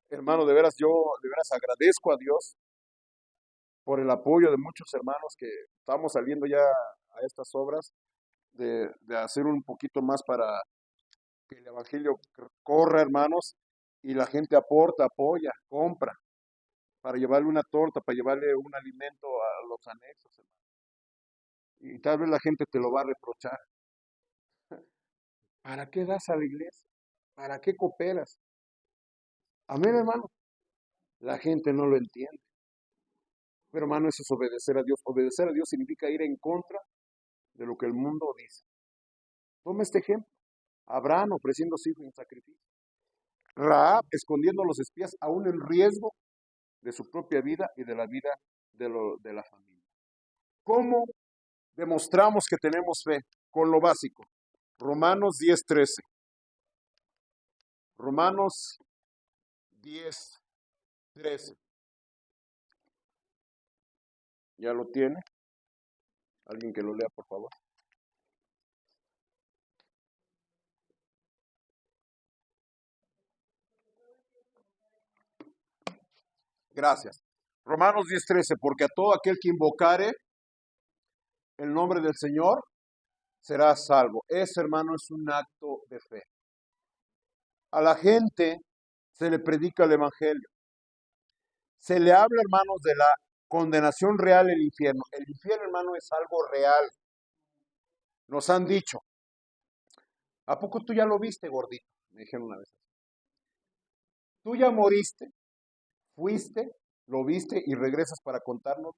Hermano, de veras, yo de veras agradezco a Dios por el apoyo de muchos hermanos que estamos saliendo ya a estas obras, de hacer un poquito más para que el evangelio corra, hermanos, y la gente aporta, apoya, compra, para llevarle una torta, para llevarle un alimento a los anexos, hermano. Y tal vez la gente te lo va a reprochar. ¿Para qué das a la iglesia? ¿Para qué cooperas? Amén, hermano. La gente no lo entiende. Pero, hermano, eso es obedecer a Dios. Obedecer a Dios significa ir en contra de lo que el mundo dice. Toma este ejemplo. Abraham ofreciendo su hijo en sacrificio. Rahab escondiendo a los espías aún en riesgo de su propia vida y de la vida de la familia. ¿Cómo demostramos que tenemos fe? Con lo básico. Romanos 10:13. Romanos 10:13. ¿Ya lo tiene? Alguien que lo lea, por favor. Gracias. Romanos 10:13, porque a todo aquel que invocare el nombre del Señor será salvo. Ese, hermano, es un acto de fe. A la gente se le predica el evangelio. Se le habla, hermanos, de la condenación real del infierno. El infierno, hermano, es algo real. Nos han dicho. ¿A poco tú ya lo viste, gordito? Me dijeron una vez. Tú ya moriste, fuiste, lo viste y regresas para contarnos.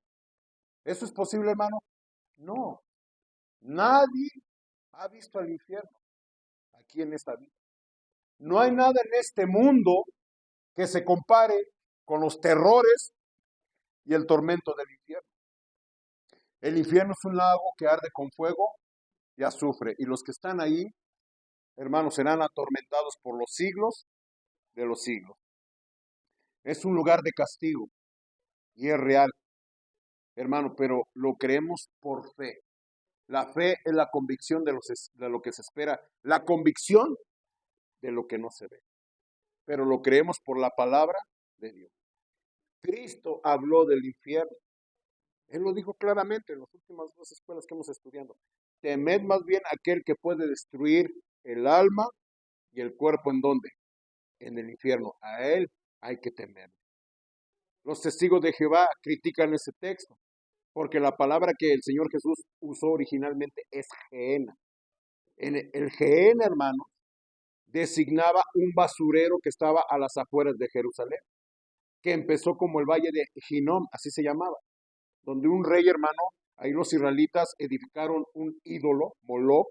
¿Eso es posible, hermano? No. Nadie ha visto al infierno aquí en esta vida. No hay nada en este mundo que se compare con los terrores y el tormento del infierno. El infierno es un lago que arde con fuego y azufre. Y los que están ahí, hermanos, serán atormentados por los siglos de los siglos. Es un lugar de castigo y es real, hermano, pero lo creemos por fe. La fe es la convicción de lo que se espera, la convicción de lo que no se ve. Pero lo creemos por la palabra de Dios. Cristo habló del infierno. Él lo dijo claramente en las últimas dos escuelas que hemos estudiado. Temed más bien aquel que puede destruir el alma y el cuerpo. ¿En dónde? En el infierno. A él hay que temer. Los testigos de Jehová critican ese texto, porque la palabra que el Señor Jesús usó originalmente es Gehenna. El Gehenna, hermano, designaba un basurero que estaba a las afueras de Jerusalén, que empezó como el valle de Hinnom, así se llamaba, donde un rey, hermano, ahí los israelitas edificaron un ídolo, Moloch,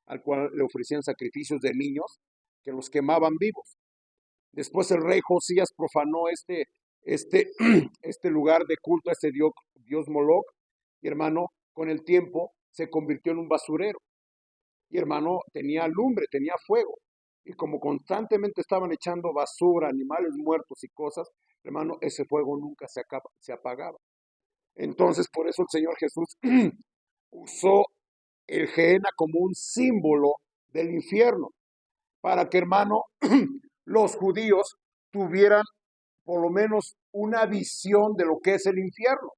al cual le ofrecían sacrificios de niños que los quemaban vivos. Después el rey Josías profanó este lugar de culto a este dios Moloch, y hermano, con el tiempo se convirtió en un basurero. Y hermano, tenía lumbre, tenía fuego. Y como constantemente estaban echando basura, animales muertos y cosas, hermano, ese fuego nunca se apagaba. Entonces, por eso el Señor Jesús usó el Gehenna como un símbolo del infierno, para que, hermano, los judíos tuvieran por lo menos una visión de lo que es el infierno.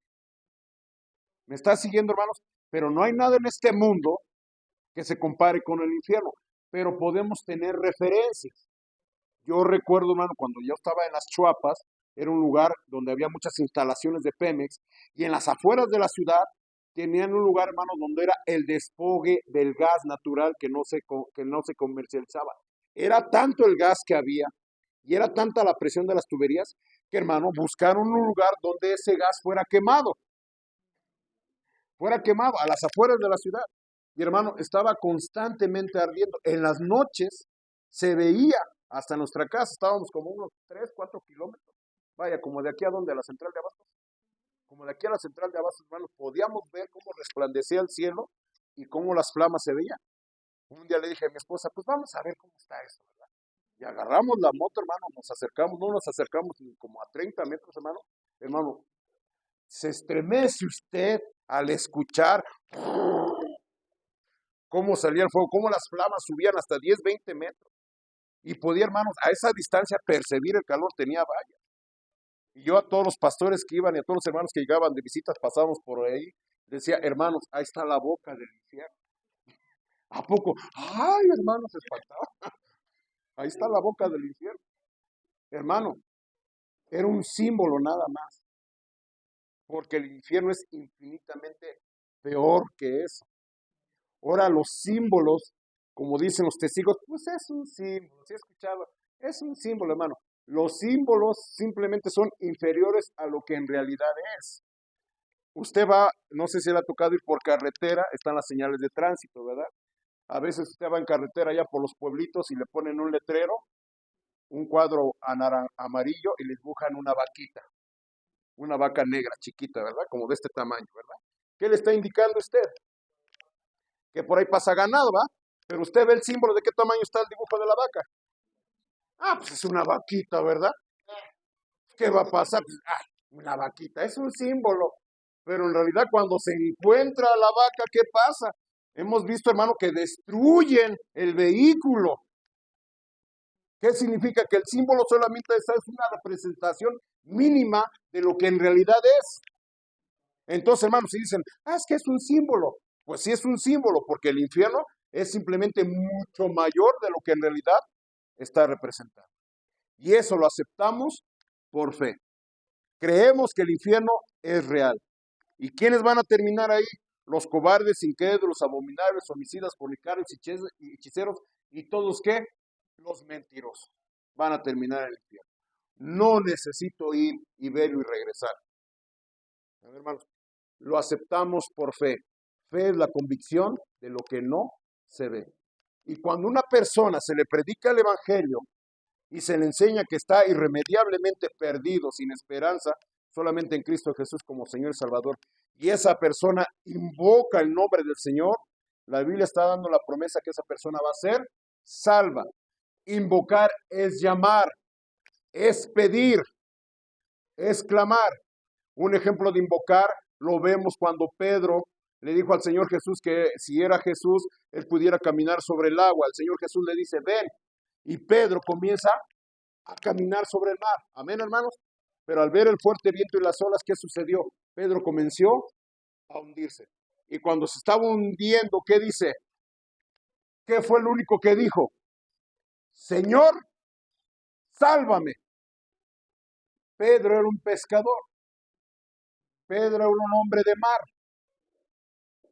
¿Me está siguiendo, hermanos? Pero no hay nada en este mundo que se compare con el infierno, pero podemos tener referencias. Yo recuerdo, hermano, cuando yo estaba en las Chuapas, era un lugar donde había muchas instalaciones de Pemex, y en las afueras de la ciudad tenían un lugar, hermano, donde era el desfogue del gas natural que no se comercializaba. Era tanto el gas que había y era tanta la presión de las tuberías que, hermano, buscaron un lugar donde ese gas fuera quemado a las afueras de la ciudad. Y, hermano, estaba constantemente ardiendo. En las noches se veía hasta nuestra casa, estábamos como unos 3, 4 kilómetros. Vaya, como de aquí a donde, a la central de Abastos. Como de aquí a la central de Abastos, hermano, podíamos ver cómo resplandecía el cielo y cómo las flamas se veían. Un día le dije a mi esposa, pues vamos a ver cómo está eso, ¿verdad? Y agarramos la moto, hermano, no nos acercamos como a 30 metros, hermano. Hermano, se estremece usted al escuchar cómo salía el fuego, cómo las flamas subían hasta 10, 20 metros. Y podía, hermanos, a esa distancia percibir el calor, tenía vallas. Y yo a todos los pastores que iban y a todos los hermanos que llegaban de visitas, pasábamos por ahí, decía, hermanos, ahí está la boca del infierno. ¿A poco? Ay, hermanos, se espantaba. Ahí está la boca del infierno. Hermano, era un símbolo nada más, porque el infierno es infinitamente peor que eso. Ahora los símbolos, como dicen los testigos, pues es un símbolo, ¿sí he escuchado? Es un símbolo, hermano. Los símbolos simplemente son inferiores a lo que en realidad es. Usted va, no sé si le ha tocado ir por carretera, están las señales de tránsito, ¿verdad? A veces usted va en carretera allá por los pueblitos y le ponen un letrero, un cuadro amarillo y le dibujan una vaquita, una vaca negra chiquita, ¿verdad? Como de este tamaño, ¿verdad? ¿Qué le está indicando usted? Que por ahí pasa ganado, ¿va? Pero usted ve el símbolo de qué tamaño está el dibujo de la vaca. Ah, pues es una vaquita, ¿verdad? ¿Qué va a pasar? Pues, una vaquita, es un símbolo. Pero en realidad cuando se encuentra la vaca, ¿qué pasa? Hemos visto, hermano, que destruyen el vehículo. ¿Qué significa? Que el símbolo solamente es una representación mínima de lo que en realidad es. Entonces, hermanos, si dicen, es que es un símbolo. Pues sí es un símbolo, porque el infierno es simplemente mucho mayor de lo que en realidad está representado. Y eso lo aceptamos por fe. Creemos que el infierno es real. ¿Y quiénes van a terminar ahí? Los cobardes, incrédulos, abominables, homicidas, fornicarios, hechiceros y todos, ¿qué? Los mentirosos. Van a terminar en el infierno. No necesito ir y verlo y regresar. A ver, hermanos, lo aceptamos por fe. Fe es la convicción de lo que no se ve. Y cuando a una persona se le predica el evangelio y se le enseña que está irremediablemente perdido, sin esperanza, solamente en Cristo Jesús como Señor y Salvador, y esa persona invoca el nombre del Señor, la Biblia está dando la promesa que esa persona va a ser salva. Invocar es llamar, es pedir, es clamar. Un ejemplo de invocar lo vemos cuando Pedro le dijo al Señor Jesús que si era Jesús, él pudiera caminar sobre el agua. El Señor Jesús le dice, ven. Y Pedro comienza a caminar sobre el mar. Amén, hermanos. Pero al ver el fuerte viento y las olas, ¿qué sucedió? Pedro comenzó a hundirse. Y cuando se estaba hundiendo, ¿qué dice? ¿Qué fue lo único que dijo? Señor, sálvame. Pedro era un pescador. Pedro era un hombre de mar.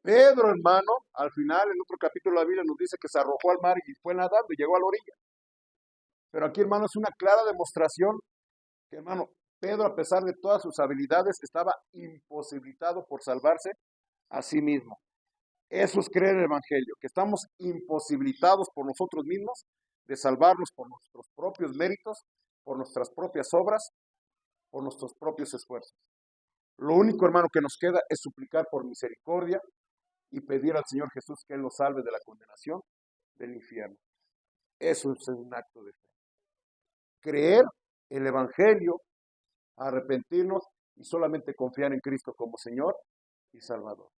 Pedro, hermano, al final, en otro capítulo de la Biblia nos dice que se arrojó al mar y fue nadando y llegó a la orilla. Pero aquí, hermano, es una clara demostración que, hermano, Pedro, a pesar de todas sus habilidades, estaba imposibilitado por salvarse a sí mismo. Eso es creer el Evangelio, que estamos imposibilitados por nosotros mismos de salvarnos por nuestros propios méritos, por nuestras propias obras, por nuestros propios esfuerzos. Lo único, hermano, que nos queda es suplicar por misericordia y pedir al Señor Jesús que Él nos salve de la condenación del infierno. Eso es un acto de fe. Creer el Evangelio, arrepentirnos y solamente confiar en Cristo como Señor y Salvador.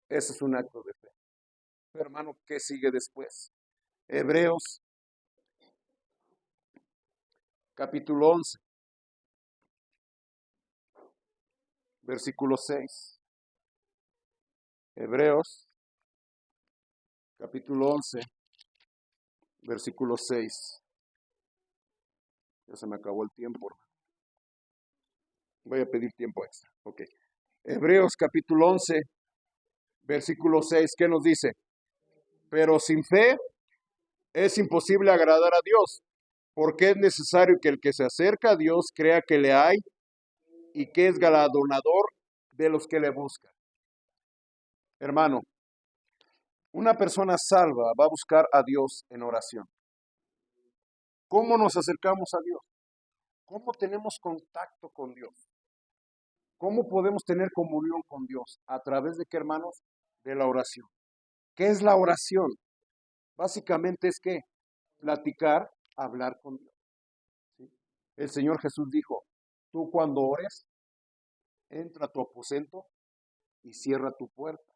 Ese es un acto de fe. Pero, hermano, ¿qué sigue después? Hebreos, capítulo 11, versículo 6. Hebreos, capítulo 11, versículo 6. Ya se me acabó el tiempo, hermano. Voy a pedir tiempo extra. Ok. Hebreos, capítulo 11, versículo 6. ¿Qué nos dice? Pero sin fe es imposible agradar a Dios, porque es necesario que el que se acerca a Dios crea que le hay y que es galardonador de los que le buscan. Hermano, una persona salva va a buscar a Dios en oración. ¿Cómo nos acercamos a Dios? ¿Cómo tenemos contacto con Dios? ¿Cómo podemos tener comunión con Dios? ¿A través de qué, hermanos? De la oración. ¿Qué es la oración? Básicamente es que platicar, hablar con Dios. ¿Sí? El Señor Jesús dijo, tú cuando ores, entra a tu aposento y cierra tu puerta.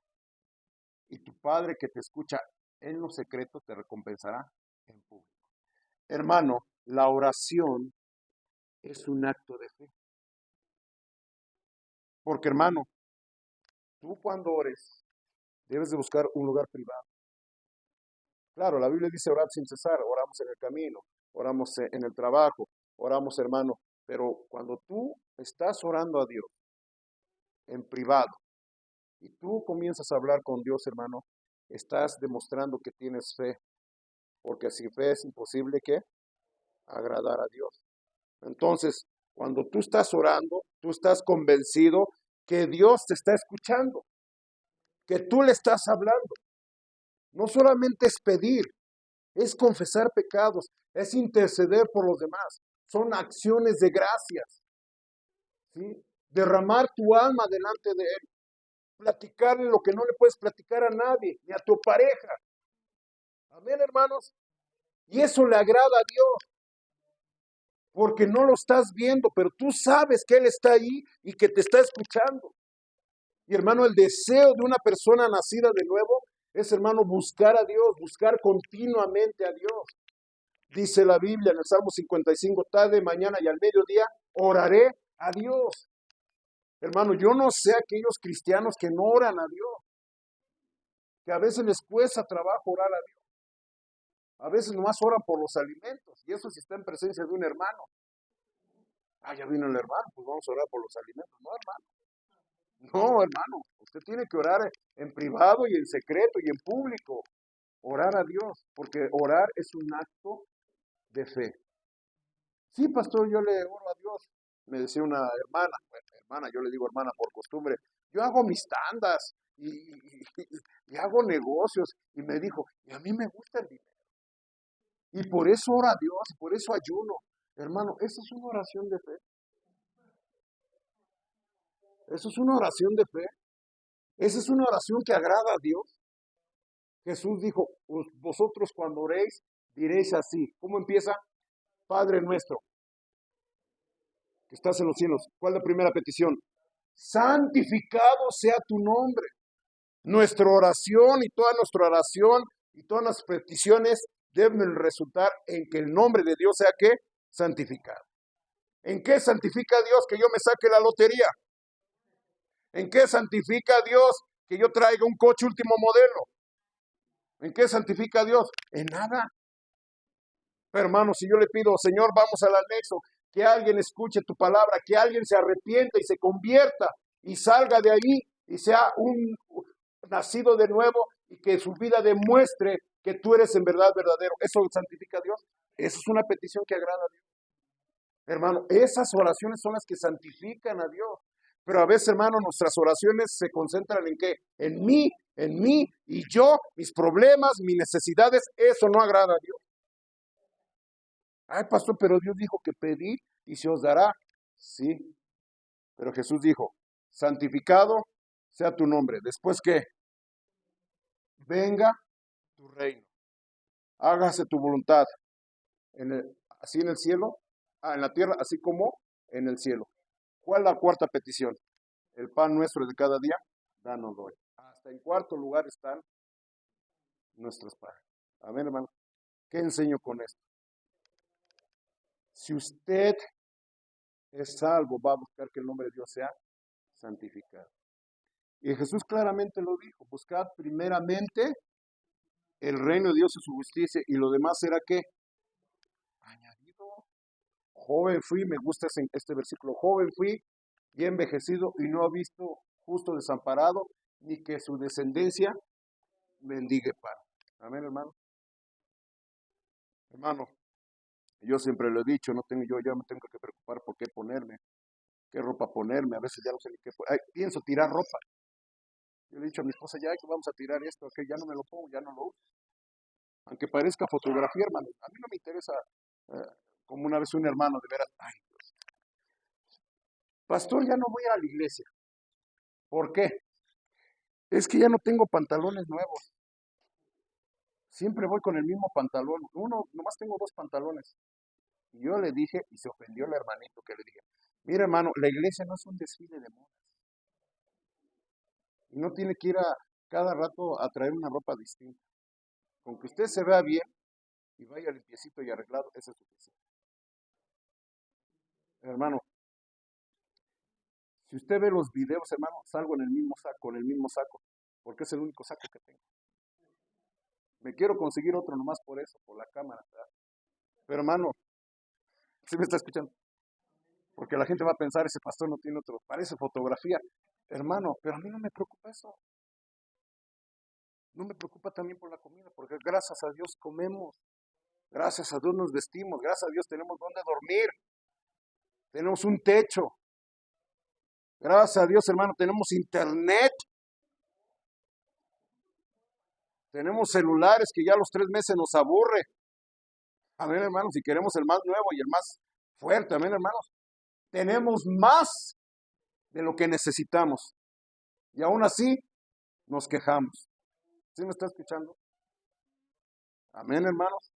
Y tu Padre que te escucha en lo secreto te recompensará en público. Hermano, la oración es un acto de fe. Porque, hermano, tú cuando ores, debes de buscar un lugar privado. Claro, la Biblia dice orar sin cesar, oramos en el camino, oramos en el trabajo, oramos, hermano, pero cuando tú estás orando a Dios en privado y tú comienzas a hablar con Dios, hermano, estás demostrando que tienes fe, porque sin fe es imposible que agradar a Dios. Entonces, cuando tú estás orando, tú estás convencido que Dios te está escuchando, que tú le estás hablando. No solamente es pedir, es confesar pecados, es interceder por los demás. Son acciones de gracias, ¿sí? Derramar tu alma delante de Él. Platicarle lo que no le puedes platicar a nadie, ni a tu pareja. Amén, hermanos. Y eso le agrada a Dios, porque no lo estás viendo, pero tú sabes que Él está ahí y que te está escuchando. Y hermano, el deseo de una persona nacida de nuevo es, hermano, buscar a Dios, buscar continuamente a Dios. Dice la Biblia en el Salmo 55, tarde, mañana y al mediodía, oraré a Dios. Hermano, yo no sé aquellos cristianos que no oran a Dios, que a veces les cuesta trabajo orar a Dios. A veces nomás oran por los alimentos, y eso si está en presencia de un hermano. Ah, ya vino el hermano, pues vamos a orar por los alimentos. No, hermano. No, hermano, usted tiene que orar en privado y en secreto y en público. Orar a Dios, porque orar es un acto de fe. Sí, pastor, yo le oro a Dios. Me decía una hermana, bueno, hermana, yo le digo hermana por costumbre, yo hago mis tandas y hago negocios. Y me dijo, y a mí me gusta el dinero. Y por eso oro a Dios, y por eso ayuno. Hermano, esa es una oración de fe. Eso es una oración de fe. Esa es una oración que agrada a Dios. Jesús dijo, vosotros cuando oréis, diréis así. ¿Cómo empieza? Padre nuestro, que estás en los cielos. ¿Cuál es la primera petición? Santificado sea tu nombre. Nuestra oración y toda nuestra oración y todas las peticiones deben resultar en que el nombre de Dios sea ¿qué? Santificado. ¿En qué santifica Dios que yo me saque la lotería? ¿En qué santifica Dios que yo traiga un coche último modelo? ¿En qué santifica Dios? En nada. Pero hermano, si yo le pido, Señor, vamos al anexo, que alguien escuche tu palabra, que alguien se arrepienta y se convierta y salga de ahí y sea un nacido de nuevo y que su vida demuestre que tú eres en verdad verdadero. ¿Eso santifica a Dios? Eso es una petición que agrada a Dios. Hermano, esas oraciones son las que santifican a Dios. Pero a veces, hermano, nuestras oraciones se concentran en qué? En mí y yo, mis problemas, mis necesidades. Eso no agrada a Dios. Ay, pastor, pero Dios dijo que pedid y se os dará. Sí, pero Jesús dijo, santificado sea tu nombre. Después que venga tu reino. Hágase tu voluntad. Así en el cielo, en la tierra, así como en el cielo. ¿Cuál es la cuarta petición? El pan nuestro de cada día, danos hoy. Hasta en cuarto lugar están nuestros padres. Amén, hermano. ¿Qué enseño con esto? Si usted es salvo, va a buscar que el nombre de Dios sea santificado. Y Jesús claramente lo dijo, buscad primeramente el reino de Dios y su justicia, y lo demás será ¿qué? Añadido. Joven fui, me gusta este versículo, joven fui y envejecido y no he visto justo desamparado, ni que su descendencia mendigue pan. Amén, hermano. Hermano, yo siempre lo he dicho, yo ya me tengo que preocupar por qué ponerme, qué ropa ponerme, a veces ya no sé ni qué pienso tirar ropa. Yo le he dicho a mi esposa, ya que vamos a tirar esto, que ya no me lo pongo, ya no lo uso. Aunque parezca fotografía, hermano, a mí no me interesa, como una vez un hermano, de veras, ay, Dios. Pastor, ya no voy a la iglesia. ¿Por qué? Es que ya no tengo pantalones nuevos. Siempre voy con el mismo pantalón. Nomás tengo 2 pantalones. Y yo le dije, y se ofendió el hermanito que le dije, mira hermano, la iglesia no es un desfile de modas. Y no tiene que ir cada rato a traer una ropa distinta. Con que usted se vea bien y vaya limpiecito y arreglado, eso es suficiente. Hermano, si usted ve los videos, hermano, salgo en el mismo saco, porque es el único saco que tengo. Me quiero conseguir otro nomás por eso, por la cámara. ¿Verdad? Pero hermano, ¿sí me está escuchando? Porque la gente va a pensar, ese pastor no tiene otro, parece fotografía. Hermano, pero a mí no me preocupa eso. No me preocupa también por la comida, porque gracias a Dios comemos, gracias a Dios nos vestimos, gracias a Dios tenemos donde dormir, tenemos un techo. Gracias a Dios, hermano, tenemos internet. Tenemos celulares que ya a los 3 meses nos aburre. Amén, hermanos, si queremos el más nuevo y el más fuerte, amén, hermanos. Tenemos más de lo que necesitamos. Y aún así nos quejamos. ¿Sí me está escuchando? Amén, hermanos.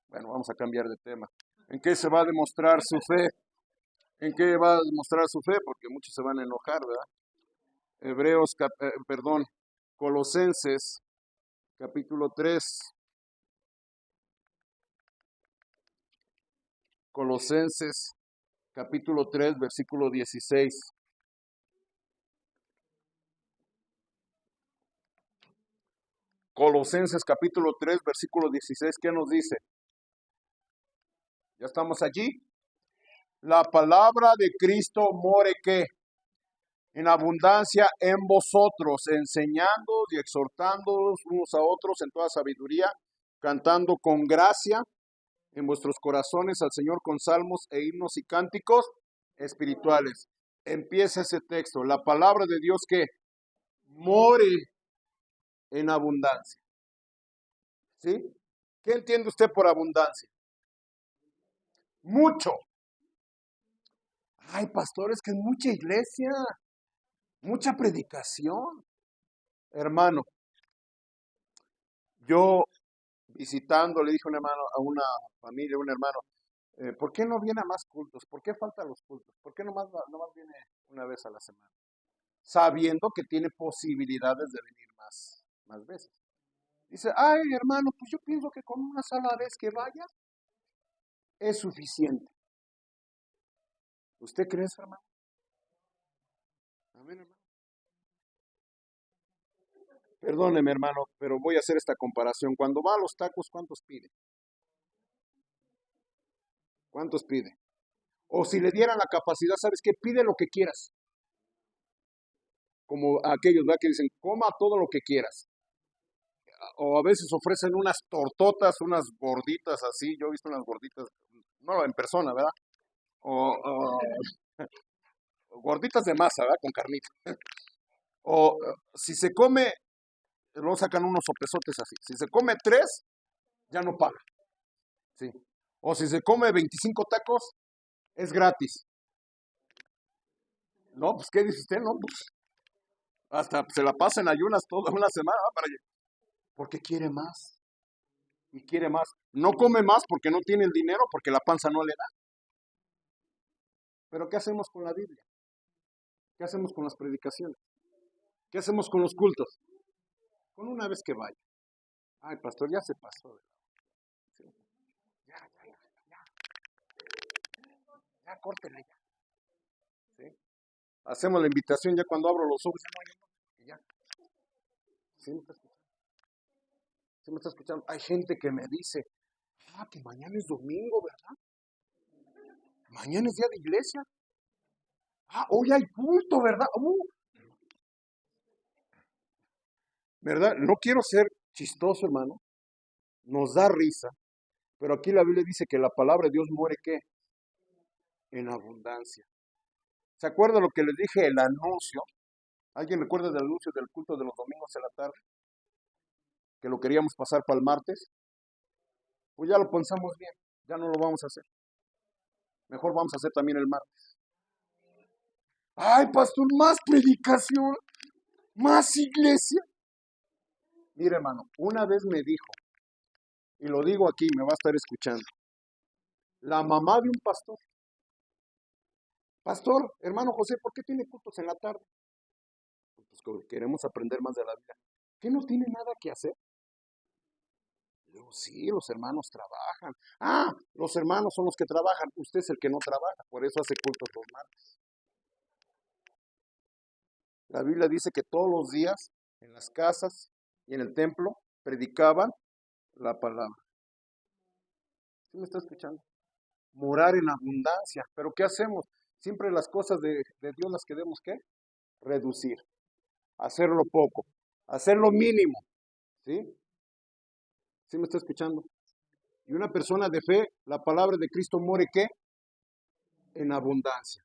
Bueno, vamos a cambiar de tema. ¿En qué se va a demostrar su fe? ¿En qué va a demostrar su fe? Porque muchos se van a enojar, ¿verdad? Colosenses, capítulo 3. Colosenses, capítulo 3, versículo 16. Colosenses capítulo 3, versículo 16, ¿qué nos dice? ¿Ya estamos allí? La palabra de Cristo more ¿qué? En abundancia en vosotros, enseñándoos y exhortándoos unos a otros en toda sabiduría, cantando con gracia en vuestros corazones al Señor con salmos e himnos y cánticos espirituales. Empieza ese texto, la palabra de Dios que more en abundancia. ¿Sí? ¿Qué entiende usted por abundancia? Mucho. Ay, pastor, es que es mucha iglesia, mucha predicación. Hermano, yo visitando le dije a un hermano, a una familia, un hermano, ¿por qué no viene a más cultos? ¿Por qué faltan los cultos? ¿Por qué nomás viene una vez a la semana? Sabiendo que tiene posibilidades de venir más veces. Dice, ay, hermano, pues yo pienso que con una sola vez que vaya es suficiente. ¿Usted cree eso, hermano? Amén, hermano. Perdóneme, hermano, pero voy a hacer esta comparación. Cuando va a los tacos, ¿cuántos pide? ¿Cuántos pide? O si le dieran la capacidad, ¿sabes qué? Pide lo que quieras. Como aquellos, ¿verdad? Que dicen, coma todo lo que quieras. O a veces ofrecen unas tortotas, unas gorditas así. Yo he visto unas gorditas, no en persona, ¿verdad? O gorditas de masa, ¿verdad? Con carnita. O si se come, luego sacan unos sopesotes así. Si se come tres, ya no paga. Sí. O si se come 25 tacos, es gratis. No, pues, ¿qué dice usted? No, pues, hasta se la pasa en ayunas toda una semana porque quiere más y quiere más. No come más porque no tiene el dinero, porque la panza no le da. Pero ¿qué hacemos con la Biblia? ¿Qué hacemos con las predicaciones? ¿Qué hacemos con los cultos? Con una vez que vaya. Ay, pastor, ya se pasó. Sí, ya, córtele ya. ¿Sí? Hacemos la invitación ya cuando abro los ojos. Y ya. ¿Sí me está escuchando? ¿Sí me está escuchando? Hay gente que me dice, que mañana es domingo, ¿verdad? Mañana es día de iglesia. Hoy hay culto, ¿verdad? ¿Verdad? No quiero ser chistoso, hermano. Nos da risa. Pero aquí la Biblia dice que la palabra de Dios muere ¿qué? En abundancia. ¿Se acuerda lo que les dije, el anuncio? ¿Alguien recuerda del anuncio del culto de los domingos en la tarde? Que lo queríamos pasar para el martes. Pues ya lo pensamos bien. Ya no lo vamos a hacer. Mejor vamos a hacer también el martes. Ay, pastor, más predicación, más iglesia. Mire, hermano, una vez me dijo, y lo digo aquí, me va a estar escuchando, la mamá de un pastor. Pastor, hermano José, ¿por qué tiene cultos en la tarde? Pues queremos aprender más de la vida. ¿Qué no tiene nada que hacer? Yo, sí, los hermanos trabajan. Los hermanos son los que trabajan. Usted es el que no trabaja, por eso hace cultos los martes. La Biblia dice que todos los días, en las casas y en el templo, predicaban la palabra. ¿Sí me está escuchando? Morar en abundancia. ¿Pero qué hacemos? Siempre las cosas de Dios las queremos, ¿qué? Reducir. Hacerlo poco. Hacerlo mínimo. ¿Sí? ¿Sí me está escuchando? Y una persona de fe, la palabra de Cristo muere ¿qué? En abundancia.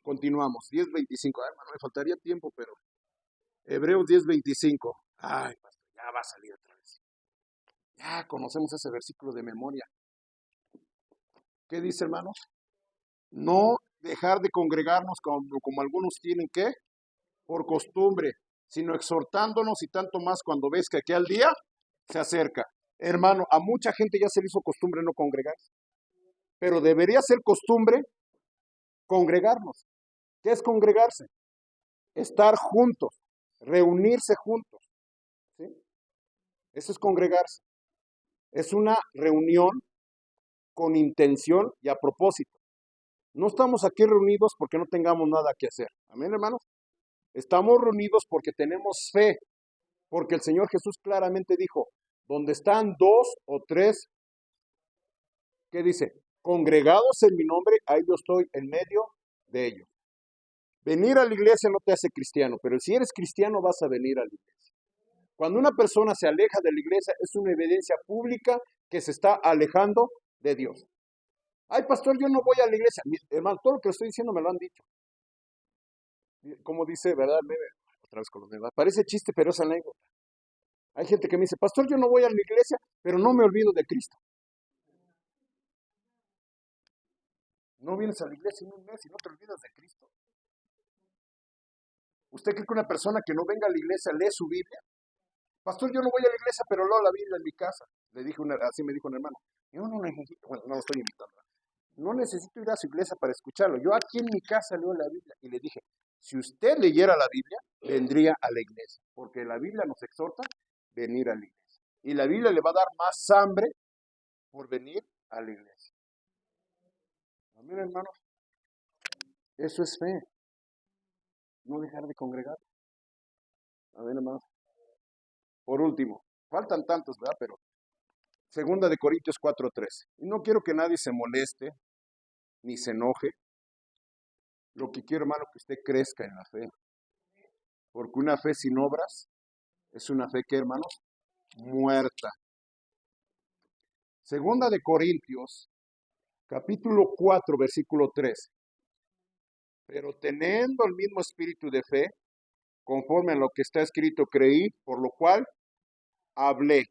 Continuamos. 10:25. Ay, hermano, me faltaría tiempo, pero Hebreos 10:25. Ay, pastor, ya va a salir otra vez. Ya conocemos ese versículo de memoria. ¿Qué dice, hermanos? No dejar de congregarnos como algunos tienen que, por costumbre, sino exhortándonos y tanto más cuando ves que aquel día se acerca. Hermano, a mucha gente ya se le hizo costumbre no congregarse, pero debería ser costumbre congregarnos. ¿Qué es congregarse? Estar juntos, reunirse juntos. ¿Sí? Eso es congregarse. Es una reunión con intención y a propósito. No estamos aquí reunidos porque no tengamos nada que hacer. Amén, hermanos. Estamos reunidos porque tenemos fe, porque el Señor Jesús claramente dijo, donde están dos o tres, ¿qué dice? Congregados en mi nombre, ahí yo estoy en medio de ellos. Venir a la iglesia no te hace cristiano, pero si eres cristiano vas a venir a la iglesia. Cuando una persona se aleja de la iglesia es una evidencia pública que se está alejando de Dios. Ay, pastor, yo no voy a la iglesia. Hermano, todo lo que estoy diciendo me lo han dicho. Como dice, ¿verdad? Otra vez con los demás. Parece chiste, pero es anécdota. Hay gente que me dice, pastor, yo no voy a la iglesia, pero no me olvido de Cristo. No vienes a la iglesia en un mes y no te olvidas de Cristo. ¿Usted cree que una persona que no venga a la iglesia lee su Biblia? Pastor, yo no voy a la iglesia, pero leo la Biblia en mi casa. Así me dijo un hermano. Yo no necesito, bueno, no lo estoy invitando. No necesito ir a su iglesia para escucharlo. Yo aquí en mi casa leo la Biblia. Y le dije, si usted leyera la Biblia, vendría a la iglesia. Porque la Biblia nos exhorta a venir a la iglesia. Y la Biblia le va a dar más hambre por venir a la iglesia. Amén, hermanos. Eso es fe. No dejar de congregar. Amén, hermanos. Por último, faltan tantos, ¿verdad? Pero Segunda de Corintios 4:13. Y no quiero que nadie se moleste ni se enoje. Lo que quiero, hermano, que usted crezca en la fe. Porque una fe sin obras es una fe que, hermanos, muerta. Segunda de Corintios, capítulo 4, versículo 13. Pero teniendo el mismo espíritu de fe, conforme a lo que está escrito, creí, por lo cual hablé.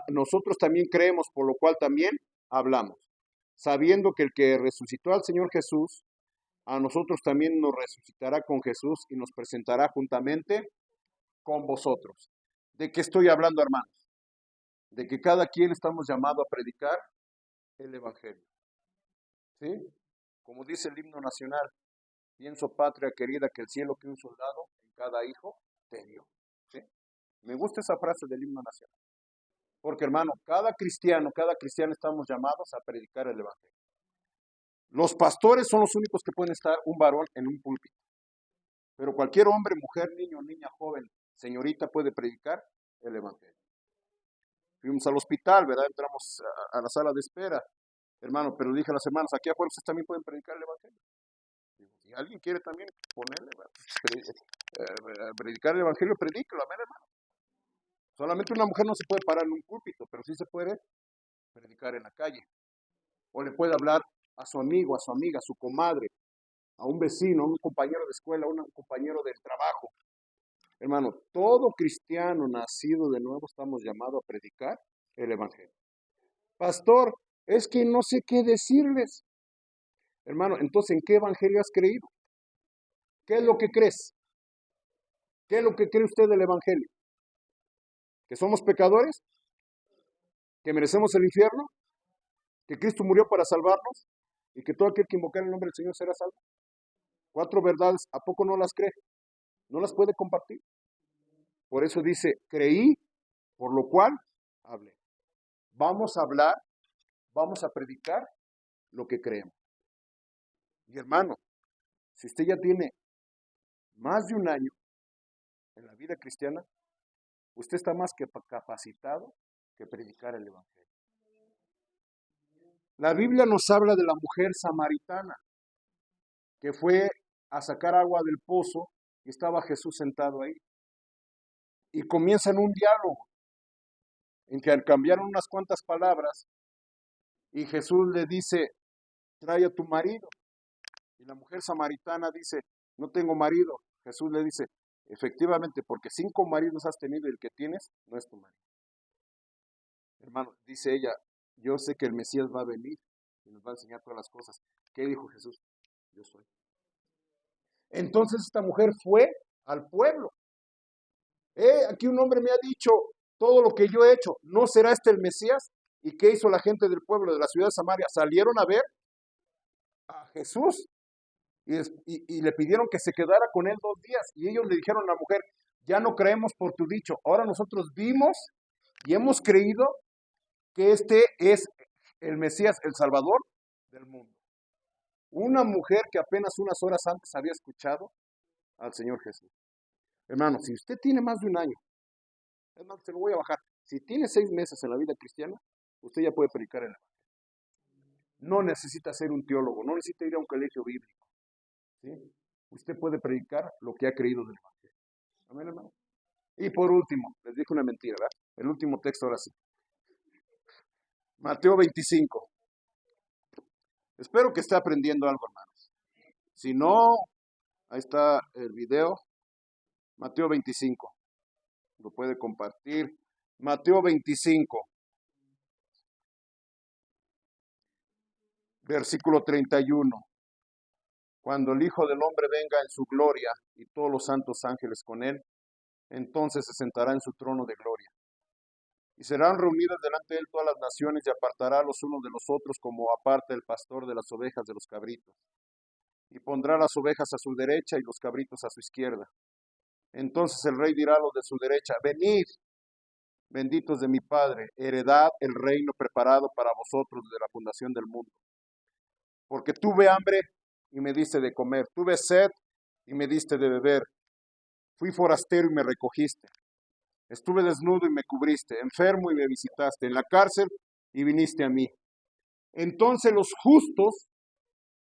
Nosotros también creemos, por lo cual también hablamos, sabiendo que el que resucitó al Señor Jesús, a nosotros también nos resucitará con Jesús y nos presentará juntamente con vosotros. ¿De qué estoy hablando, hermanos? De que cada quien estamos llamados a predicar el Evangelio. ¿Sí? Como dice el himno nacional, pienso, patria querida, que el cielo que un soldado en cada hijo te dio. ¿Sí? Me gusta esa frase del himno nacional. Porque, hermano, cada cristiano estamos llamados a predicar el Evangelio. Los pastores son los únicos que pueden estar un varón en un púlpito. Pero cualquier hombre, mujer, niño, niña, joven, señorita puede predicar el Evangelio. Fuimos al hospital, ¿verdad? Entramos a la sala de espera. Hermano, pero dije a las hermanas, aquí afuera ustedes también pueden predicar el Evangelio. Si alguien quiere también ponerle, predicar el Evangelio, predíquelo, amén, hermano. Solamente una mujer no se puede parar en un púlpito, pero sí se puede predicar en la calle. O le puede hablar a su amigo, a su amiga, a su comadre, a un vecino, a un compañero de escuela, a un compañero del trabajo. Hermano, todo cristiano nacido de nuevo estamos llamados a predicar el Evangelio. Pastor, es que no sé qué decirles. Hermano, entonces, ¿en qué Evangelio has creído? ¿Qué es lo que crees? ¿Qué es lo que cree usted del Evangelio? ¿Que somos pecadores? ¿Que merecemos el infierno? ¿Que Cristo murió para salvarnos? ¿Y que todo aquel que invocar el nombre del Señor será salvo? 4 verdades, ¿a poco no las cree? ¿No las puede compartir? Por eso dice, creí, por lo cual hablé. Vamos a hablar, vamos a predicar lo que creemos. Y hermano, si usted ya tiene más de un año en la vida cristiana, usted está más que capacitado que predicar el Evangelio. La Biblia nos habla de la mujer samaritana que fue a sacar agua del pozo y estaba Jesús sentado ahí. Y comienzan un diálogo en que cambiaron unas cuantas palabras y Jesús le dice, trae a tu marido. Y la mujer samaritana dice, no tengo marido. Jesús le dice, efectivamente, porque 5 maridos has tenido y el que tienes no es tu marido. Hermano, dice ella, yo sé que el Mesías va a venir y nos va a enseñar todas las cosas. ¿Qué dijo Jesús? Yo soy. Entonces esta mujer fue al pueblo. Aquí un hombre me ha dicho todo lo que yo he hecho. ¿No será este el Mesías? ¿Y qué hizo la gente del pueblo de la ciudad de Samaria? Salieron a ver a Jesús y le pidieron que se quedara con él 2 días. Y ellos le dijeron a la mujer, ya no creemos por tu dicho. Ahora nosotros vimos y hemos creído que este es el Mesías, el Salvador del mundo. Una mujer que apenas unas horas antes había escuchado al Señor Jesús. Hermano, si usted tiene más de un año, es más, se lo voy a bajar. Si tiene 6 meses en la vida cristiana, usted ya puede predicar el Evangelio. No necesita ser un teólogo, no necesita ir a un colegio bíblico. ¿Sí? Usted puede predicar lo que ha creído del Evangelio. Amén, hermano. Y por último, les dije una mentira, ¿verdad? El último texto ahora sí. Mateo 25. Espero que esté aprendiendo algo, hermanos. Si no, ahí está el video. Mateo 25. Lo puede compartir. Mateo 25. Versículo 31. Cuando el Hijo del Hombre venga en su gloria y todos los santos ángeles con él, entonces se sentará en su trono de gloria. Y serán reunidas delante de él todas las naciones y apartará los unos de los otros como aparta el pastor de las ovejas de los cabritos. Y pondrá las ovejas a su derecha y los cabritos a su izquierda. Entonces el rey dirá a los de su derecha, venid, benditos de mi Padre, heredad el reino preparado para vosotros desde la fundación del mundo. Porque tuve hambre y me diste de comer, tuve sed y me diste de beber, fui forastero y me recogiste, estuve desnudo y me cubriste, enfermo y me visitaste, en la cárcel y viniste a mí. Entonces los justos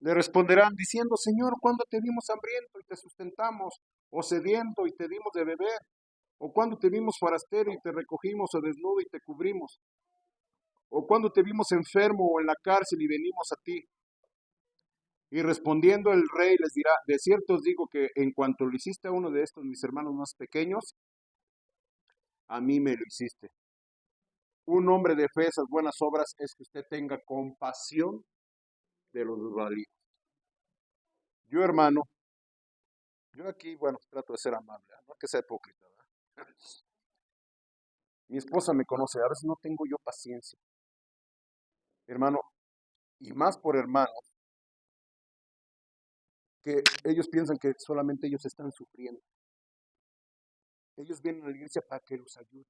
le responderán diciendo, Señor, ¿cuándo te vimos hambriento y te sustentamos, o sediento y te dimos de beber? ¿O cuándo te vimos forastero y te recogimos, o desnudo y te cubrimos? ¿O cuándo te vimos enfermo o en la cárcel y venimos a ti? Y respondiendo el rey les dirá, de cierto os digo que en cuanto lo hiciste a uno de estos mis hermanos más pequeños, a mí me lo hiciste. Un hombre de fe, esas buenas obras, es que usted tenga compasión de los desvalidos. Yo, hermano, yo aquí, bueno, trato de ser amable, no que sea hipócrita, ¿verdad? Mi esposa me conoce, a veces no tengo yo paciencia, hermano, y más por hermanos, que ellos piensan que solamente ellos están sufriendo. Ellos vienen a la iglesia para que los ayude.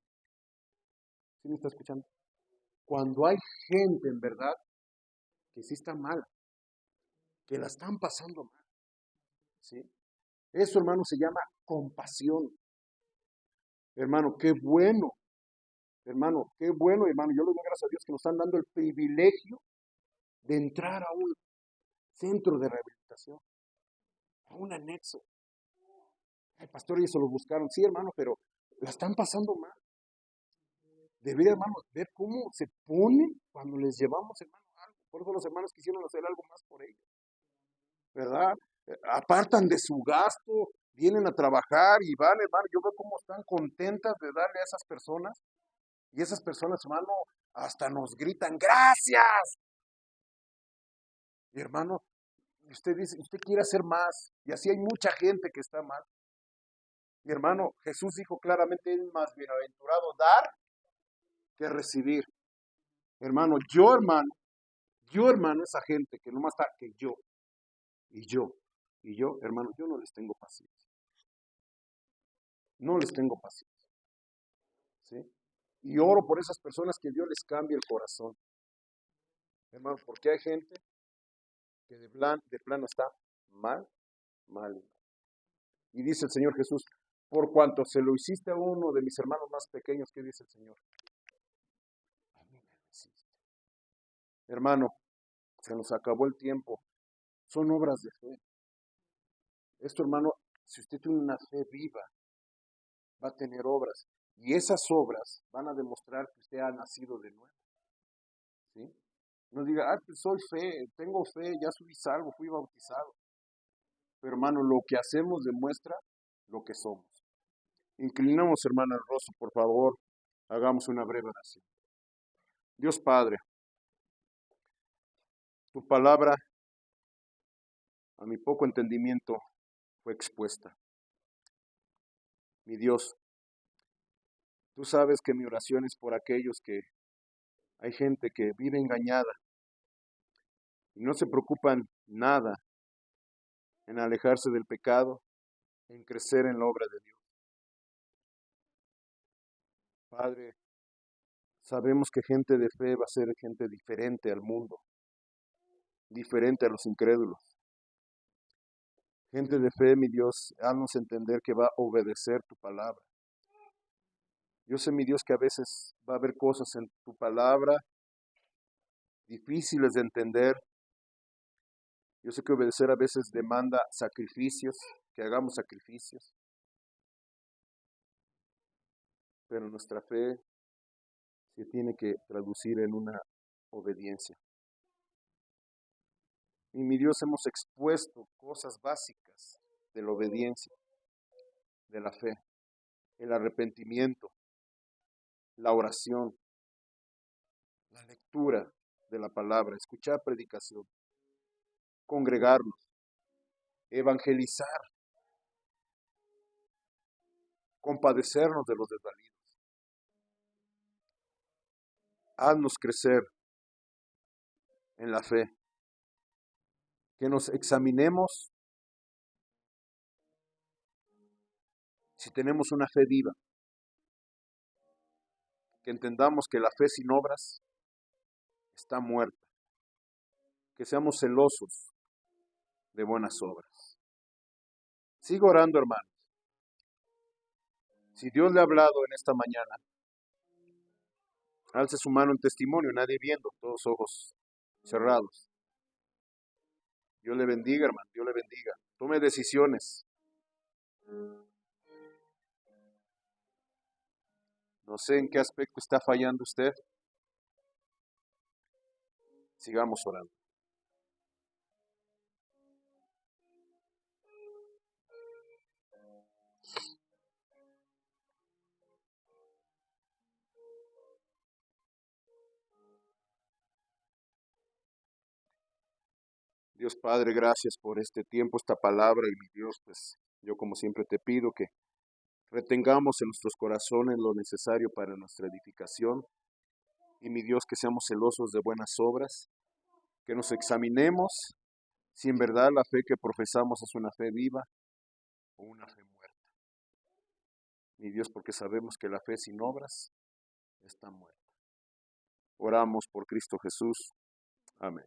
¿Sí me está escuchando? Cuando hay gente en verdad que sí está mal, que la están pasando mal, ¿sí? Eso, hermano, se llama compasión. Hermano, qué bueno. Hermano, qué bueno, hermano. Yo le doy gracias a Dios que nos están dando el privilegio de entrar a un centro de rehabilitación, a un anexo. Ay, pastor, ellos se lo buscaron. Sí, hermano, pero la están pasando mal. Debería, hermano, ver cómo se ponen cuando les llevamos, hermano, algo. Por eso los hermanos quisieron hacer algo más por ellos, ¿verdad? Apartan de su gasto, vienen a trabajar y van, hermano, yo veo cómo están contentas de darle a esas personas. Y esas personas, hermano, hasta nos gritan, gracias. Y hermano, usted dice, usted quiere hacer más. Y así hay mucha gente que está mal. Mi hermano, Jesús dijo claramente, es más bienaventurado dar que recibir. Hermano, esa gente que nomás está que yo, y yo, y yo, hermano, yo no les tengo paciencia. No les tengo paciencia. ¿Sí? Y oro por esas personas que Dios les cambie el corazón. Hermano, porque hay gente que de plano está mal, mal. Y dice el Señor Jesús, por cuanto se lo hiciste a uno de mis hermanos más pequeños, ¿qué dice el Señor? A mí me lo hiciste. Hermano, se nos acabó el tiempo. Son obras de fe. Esto, hermano, si usted tiene una fe viva, va a tener obras. Y esas obras van a demostrar que usted ha nacido de nuevo. ¿Sí? No diga, pues soy fe, tengo fe, ya subí salvo, fui bautizado. Pero hermano, lo que hacemos demuestra lo que somos. Inclinamos, hermano, el rostro, por favor. Hagamos una breve oración. Dios Padre, tu palabra, a mi poco entendimiento, fue expuesta. Mi Dios, tú sabes que mi oración es por aquellos que hay gente que vive engañada y no se preocupan nada en alejarse del pecado, en crecer en la obra de Dios. Padre, sabemos que gente de fe va a ser gente diferente al mundo, diferente a los incrédulos. Gente de fe, mi Dios, haznos entender que va a obedecer tu palabra. Yo sé, mi Dios, que a veces va a haber cosas en tu palabra difíciles de entender. Yo sé que obedecer a veces demanda sacrificios, que hagamos sacrificios. Pero nuestra fe se tiene que traducir en una obediencia. Y mi Dios, hemos expuesto cosas básicas de la obediencia, de la fe, el arrepentimiento, la oración, la lectura de la palabra, escuchar predicación, congregarnos. evangelizar, compadecernos de los desvalidos. Haznos crecer en la fe, que nos examinemos si tenemos una fe viva, que entendamos que la fe sin obras está muerta, que seamos celosos de buenas obras. Sigo orando, hermanos. Si Dios le ha hablado en esta mañana, alce su mano en testimonio, nadie viendo, todos ojos cerrados. Dios le bendiga, hermano, Dios le bendiga. Tome decisiones. No sé en qué aspecto está fallando usted. Sigamos orando. Dios Padre, gracias por este tiempo, esta palabra, y mi Dios, pues yo como siempre te pido que retengamos en nuestros corazones lo necesario para nuestra edificación, y mi Dios, que seamos celosos de buenas obras, que nos examinemos si en verdad la fe que profesamos es una fe viva o una fe muerta. Mi Dios, porque sabemos que la fe sin obras está muerta. Oramos por Cristo Jesús. Amén.